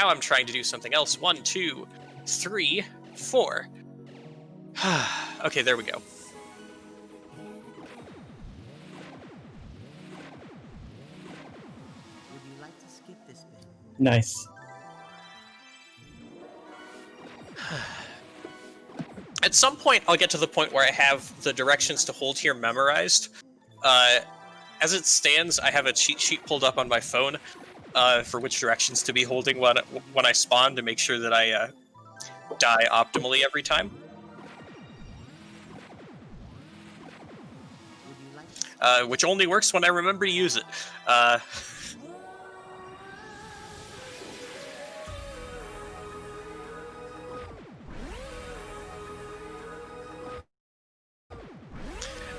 I'm trying to do something else. 1, 2, 3, 4. Okay, there we go. Would you like to skip this bit? Nice. At some point, I'll get to the point where I have the directions to hold here memorized. As it stands, I have a cheat sheet pulled up on my phone for which directions to be holding when I spawn to make sure that I die optimally every time. Would you like to Which only works when I remember to use it.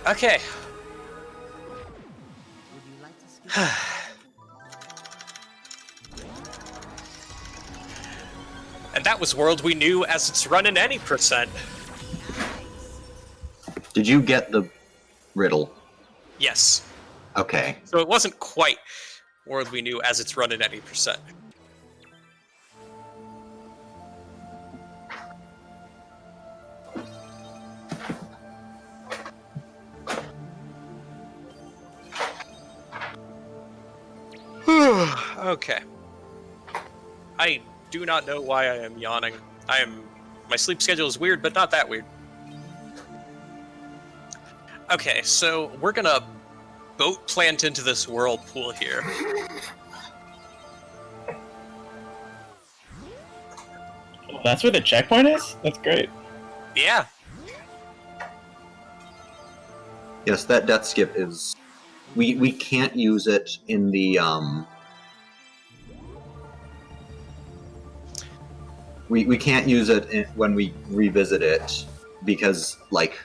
Okay. Would you like to skip this And that was World We Knew as it's running any percent. Did you get the riddle? Yes. Okay. So it wasn't quite World We Knew as it's running any percent. Okay. I do not know why I am yawning. My sleep schedule is weird, but not that weird. Okay, so we're gonna boat plant into this whirlpool here. Oh, that's where the checkpoint is? That's great. Yeah. Yes, that death skip is. We can't use it in the We can't use it when we revisit it because like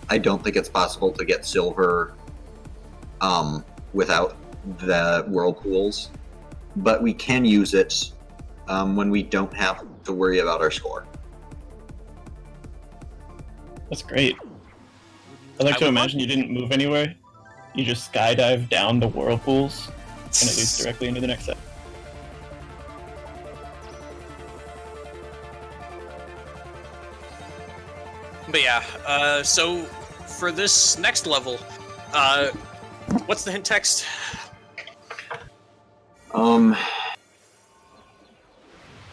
I don't think it's possible to get silver without the whirlpools, but we can use it when we don't have to worry about our score. That's great. I like I to would imagine you didn't move anywhere. You just skydive down the whirlpools, and it leads directly into the next set. But yeah, so for this next level, what's the hint text?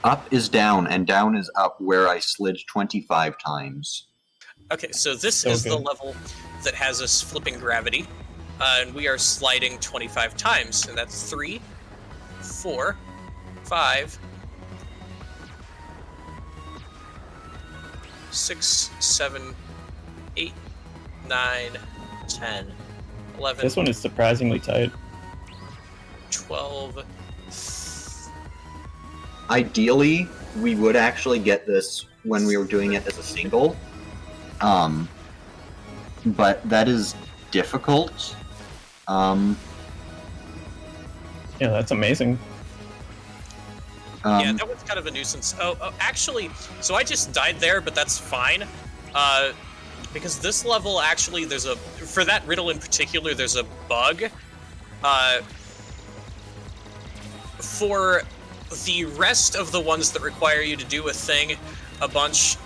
Up is down, and down is up where I slid 25 times. Okay, so this So is the good. level that has us flipping gravity, and we are sliding 25 times, and that's 3, 4, 5, 6, 7, 8, 9, 10, 11, This one is surprisingly tight. 12. Ideally, we would actually get this when we were doing it as a single. But that is difficult. Yeah, that's amazing. Yeah, that was kind of a nuisance. Oh, actually, so I just died there, but that's fine. Because this level, actually, for that riddle in particular, there's a bug. For the rest of the ones that require you to do a thing a bunch...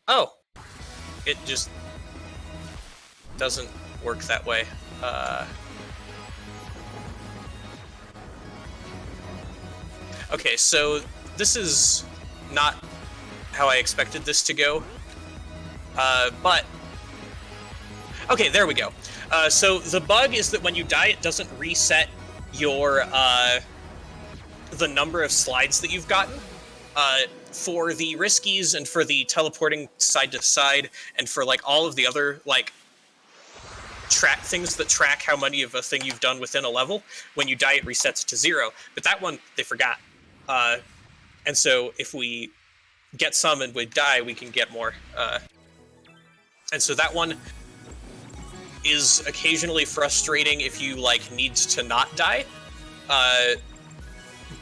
Oh. It just doesn't work that way. Okay, so this is not how I expected this to go. But... Okay, there we go. So the bug is that when you die, it doesn't reset your the number of slides that you've gotten. For the riskies and for the teleporting side to side and for like all of the other like track things that track how many of a thing you've done within a level, when you die it resets to 0. But that one they forgot. And so if we get some and we die, we can get more. And so that one is occasionally frustrating if you like need to not die.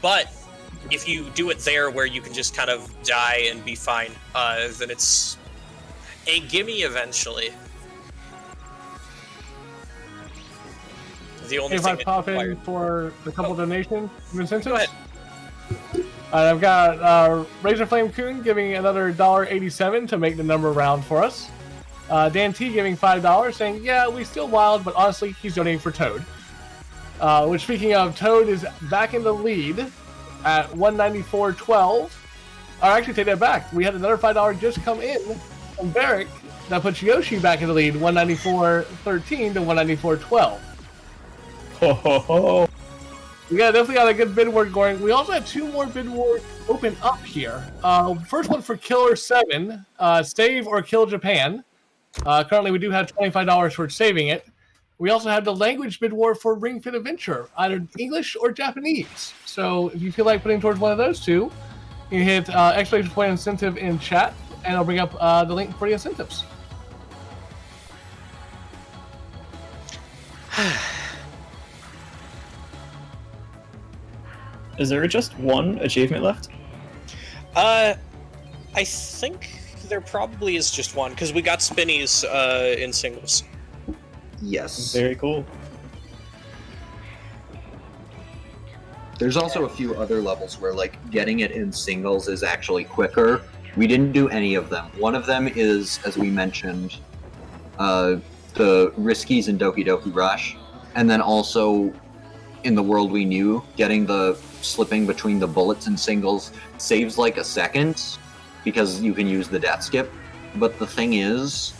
But if you do it there where you can just kind of die and be fine, then it's a gimme eventually. The only If thing I pop in for a couple donations, Go ahead. I've got Razor Flame Coon giving another $1.87 to make the number round for us. Dan T giving $5, saying, yeah, we still wild, but honestly, he's donating for Toad. Which, speaking of, Toad is back in the lead at 194.12. Or actually, take that back. We had another $5 just come in from Barrick that puts Yoshi back in the lead, 194.13 to 194.12. Ho ho ho! Yeah, definitely got a good bid war going. We also have 2 more bid wars open up here. First one for Killer 7, save or kill Japan. Currently, we do have $25 towards saving it. We also have the language bid war for Ring Fit Adventure, either English or Japanese. So if you feel like putting towards one of those two, you can hit exclamation point incentive in chat, and I'll bring up the link for the incentives. Is there just one achievement left? I think there probably is just one, because we got Spinnies in singles. Yes. Very cool. There's also a few other levels where, like, getting it in singles is actually quicker. We didn't do any of them. One of them is, as we mentioned, the Riskies and Doki Doki Rush. And then also, in the world we knew, getting the slipping between the bullets in singles saves like a second, because you can use the death skip. But the thing is,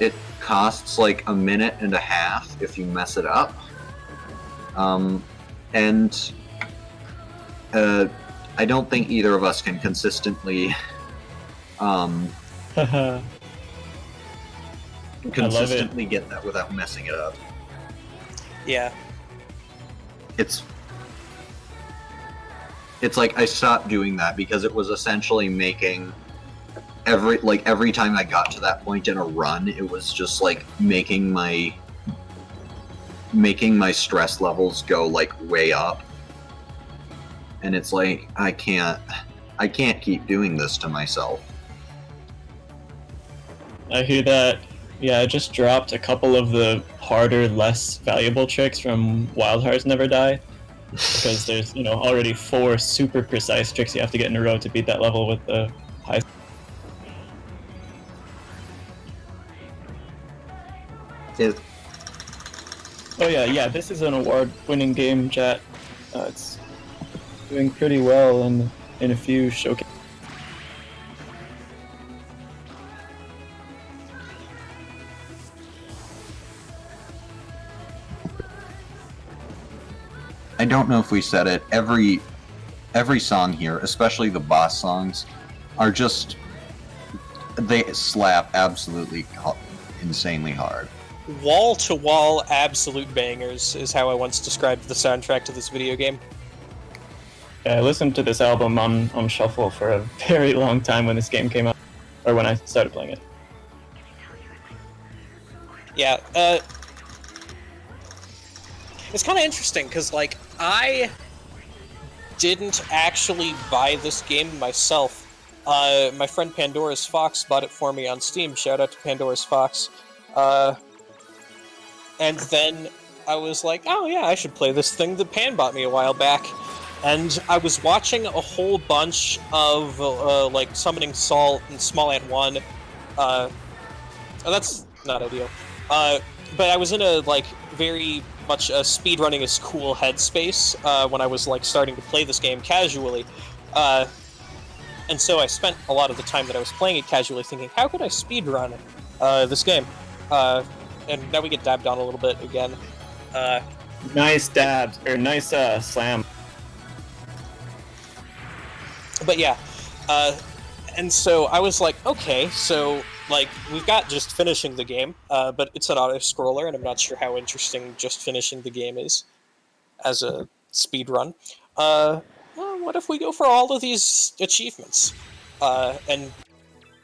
it costs like a minute and a half if you mess it up. And I don't think either of us can consistently get that without messing it up. Yeah. It's like I stopped doing that because it was essentially making every time I got to that point in a run, it was just like making my stress levels go like way up. And it's like I can't keep doing this to myself. I hear that. Yeah, I just dropped a couple of the harder, less valuable tricks from Wild Hearts Never Die. Because there's, already 4 super precise tricks you have to get in a row to beat that level with the high. Oh yeah, this is an award-winning game, chat. It's doing pretty well in a few showcases. I don't know if we said it. Every song here, especially the boss songs, are just they slap absolutely insanely hard. Wall-to-wall absolute bangers is how I once described the soundtrack to this video game. Yeah, I listened to this album on shuffle for a very long time when this game came out, or when I started playing it. Yeah, it's kind of interesting, because, like, I didn't actually buy this game myself. My friend Pandora's Fox bought it for me on Steam. Shout out to Pandora's Fox. And then I was like, oh yeah, I should play this thing that Pan bought me a while back. And I was watching a whole bunch of, like, Summoning Salt and Small Ant 1. That's not ideal. But I was in a, like, very much a speedrunning is cool headspace when I was, like, starting to play this game casually. And so I spent a lot of the time that I was playing it casually thinking, how could I speedrun this game? And now we get dabbed on a little bit again. Nice dabs, or nice slam. But yeah, and so I was like, okay, so like we've got just finishing the game, but it's an auto scroller, and I'm not sure how interesting just finishing the game is as a speed run. Well, what if we go for all of these achievements? And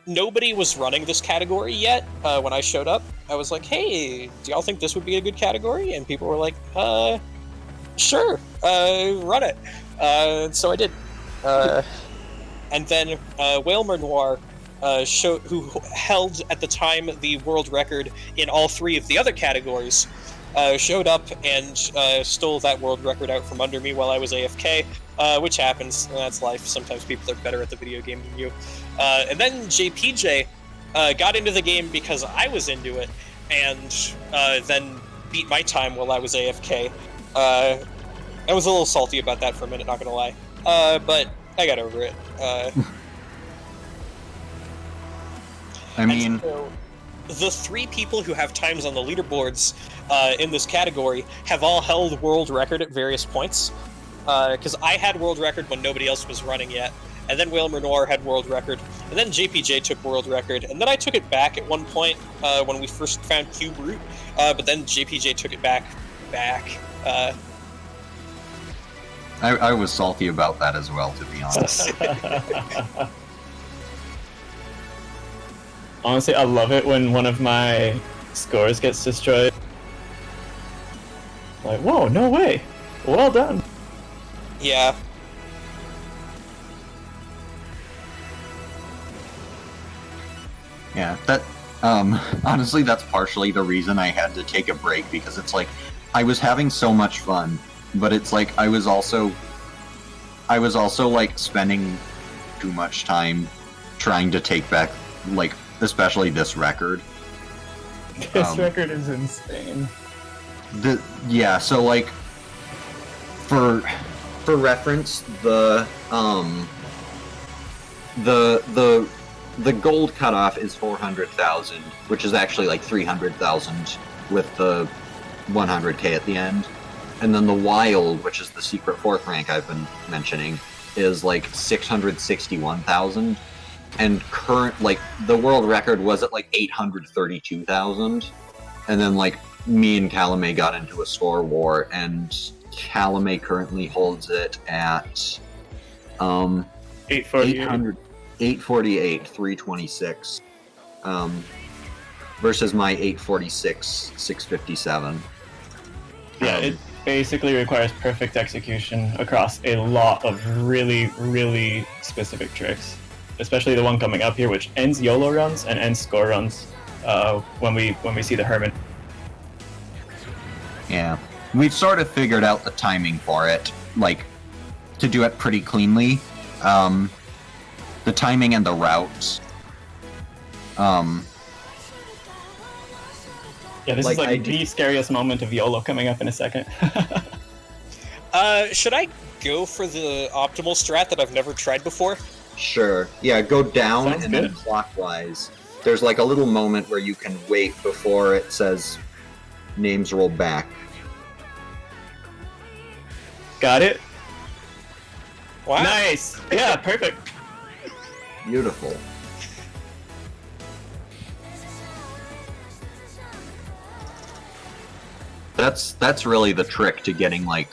nobody was running this category yet when I showed up. I was like, hey, do y'all think this would be a good category? And people were like, sure, run it. So I did. And then Whalmer Noir, who held at the time the world record in all 3 of the other categories, showed up and stole that world record out from under me while I was AFK, which happens. That's life. Sometimes people are better at the video game than you. And then JPJ got into the game because I was into it, and then beat my time while I was AFK. I was a little salty about that for a minute, not gonna lie. But I got over it. I mean, so, the 3 people who have times on the leaderboards in this category have all held world record at various points. Because I had world record when nobody else was running yet, and then Whalmer Noir had world record, and then JPJ took world record, and then I took it back at one point when we first found Cube Root, but then JPJ took it back. I was salty about that as well, to be honest. Honestly, I love it when one of my scores gets destroyed. Like, whoa, no way. Well done. Yeah. Yeah, that honestly, that's partially the reason I had to take a break, because it's like I was having so much fun, but it's like I was also like spending too much time trying to take back, like, especially this record. This record is insane. So like for reference, the gold cutoff is 400,000, which is actually like 300,000 with the 100k at the end. And then the wild, which is the secret 4th rank I've been mentioning, is like 661,000. And current, like, the world record was at like 832,000. And then like me and Calumet got into a score war, and Calumet currently holds it at 848, 326, versus my 846, 657. Yeah, it basically requires perfect execution across a lot of really, really specific tricks. Especially the one coming up here, which ends YOLO runs and ends score runs when we see the Hermit. Yeah. We've sort of figured out the timing for it, like, to do it pretty cleanly. The timing and the routes. Yeah, this Like, is like the scariest moment of YOLO coming up in a second. Should I go for the optimal strat that I've never tried before? Sure. Yeah, go down Sounds and then good. clockwise. There's like a little moment where you can wait before it says names roll back. Got it? Wow. Nice! Yeah, perfect. Beautiful. That's really the trick to getting like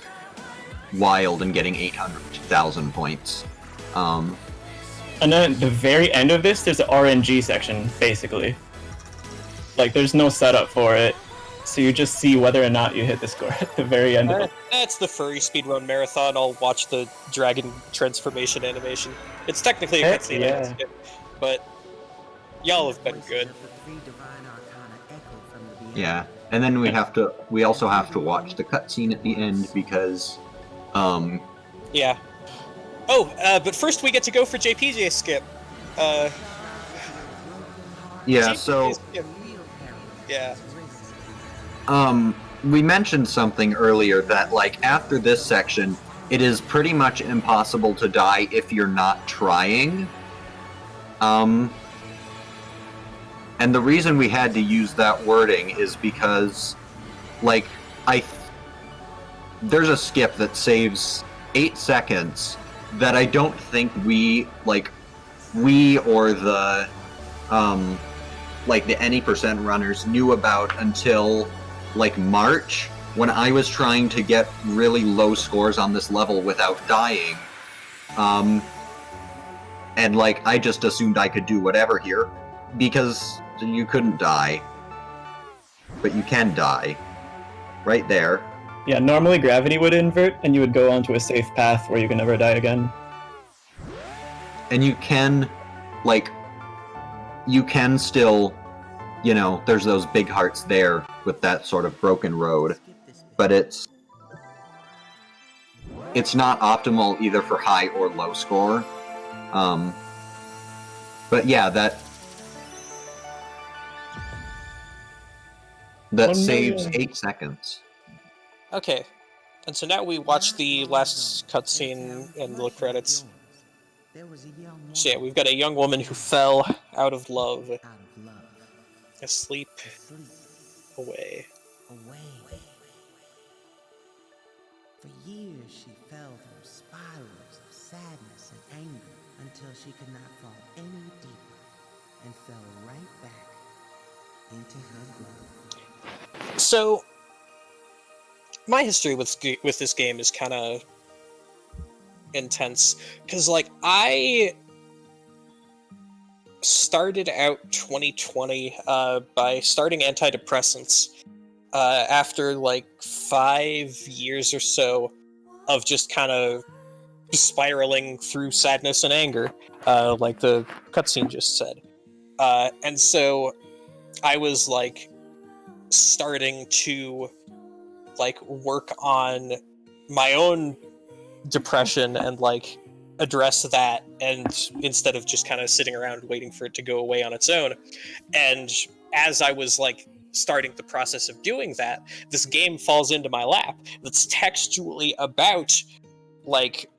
wild and getting 800,000 points. And then at the very end of this, there's an RNG section, basically. Like, there's no setup for it, so you just see whether or not you hit the score at the very end of it. That's the furry speedrun marathon. I'll watch the dragon transformation animation. It's technically a Heck cutscene, yeah. but y'all have been good. Yeah. And then we also have to watch the cutscene at the end because Yeah. Oh, but first we get to go for JPJ skip. yeah, JPJ so skip. Yeah. we mentioned something earlier that like after this section, it is pretty much impossible to die if you're not trying. And the reason we had to use that wording is because, like, there's a skip that saves 8 seconds, that I don't think we or the the any percent runners knew about until like March, when I was trying to get really low scores on this level without dying. And like I just assumed I could do whatever here, because you couldn't die. But you can die. Right there. Yeah, normally gravity would invert, and you would go onto a safe path where you can never die again. And you can, still, there's those big hearts there with that sort of broken road. But it's not optimal either for high or low score. But yeah, that saves 8 seconds. Okay, and so now we watch the last cutscene and the credits. So yeah, we've got a young woman who fell out of love, asleep, away. For years she fell through spirals of sadness and anger until she could not fall any deeper and fell right back into her grave. So, my history with this game is kind of intense, because like I started out 2020 by starting antidepressants after like 5 years or so of just kind of spiraling through sadness and anger, like the cutscene just said. And so I was like starting to like work on my own depression and like address that, and instead of just kind of sitting around waiting for it to go away on its own. And as I was like starting the process of doing that, this game falls into my lap that's textually about like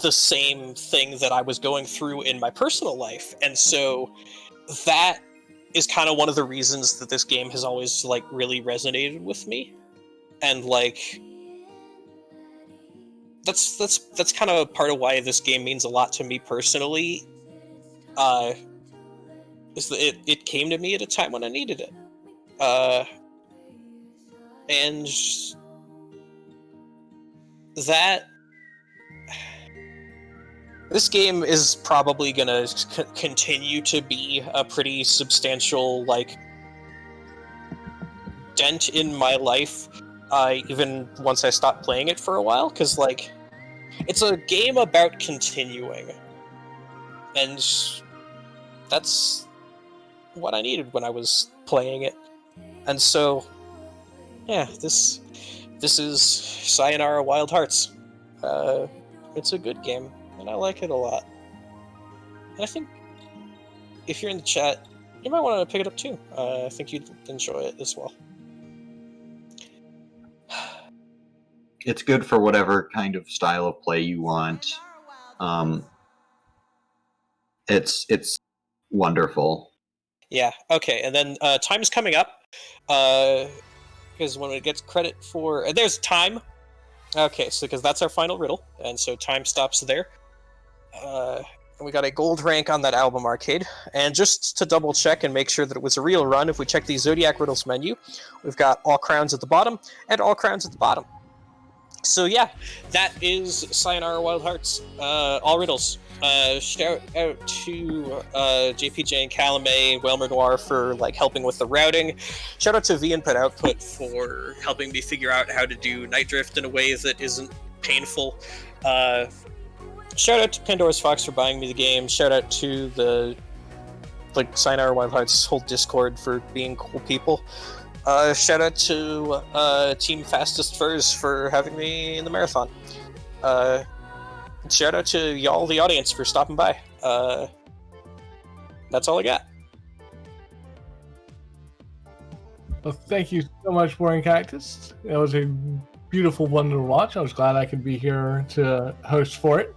the same thing that I was going through in my personal life. And so that is kind of one of the reasons that this game has always like really resonated with me. And like that's kind of part of why this game means a lot to me personally. Is that it came to me at a time when I needed it. And that this game is probably gonna continue to be a pretty substantial like dent in my life, even once I stop playing it for a while, because like it's a game about continuing, and that's what I needed when I was playing it. And so yeah, this is Sayonara Wild Hearts. It's a good game, and I like it a lot. And I think if you're in the chat, you might want to pick it up too. I think you'd enjoy it as well. It's good for whatever kind of style of play you want. It's wonderful. Yeah, okay, and then time's coming up. Because when it gets credit for... there's time! Okay, so because that's our final riddle, and so time stops there. And we got a gold rank on that album arcade. And just to double check and make sure that it was a real run, if we check the Zodiac Riddles menu, we've got all crowns at the bottom, and all crowns at the bottom. So yeah, that is Sayonara Wild Hearts. All riddles. Shout out to JPJ and Calumet, Whelmer Noir for like helping with the routing. Shout out to V Input Output for helping me figure out how to do Night Drift in a way that isn't painful. Shout out to Pandora's Fox for buying me the game. Shout out to the like Sayonara Wild Hearts whole Discord for being cool people. Shout out to Team Fastest Furs for having me in the marathon. Shout out to y'all, the audience, for stopping by. That's all I got. Well, thank you so much, Boring Cactus. It was a beautiful one to watch. I was glad I could be here to host for it.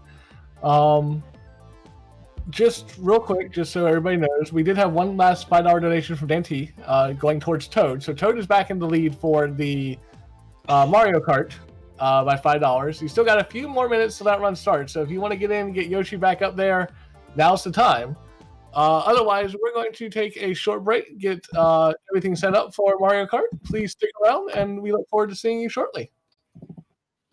Just real quick, just so everybody knows, we did have one last $5 donation from Dan T, going towards Toad. So Toad is back in the lead for the Mario Kart by $5. You still got a few more minutes till that run starts. So if you want to get in and get Yoshi back up there, now's the time. Otherwise, we're going to take a short break, get everything set up for Mario Kart. Please stick around, and we look forward to seeing you shortly.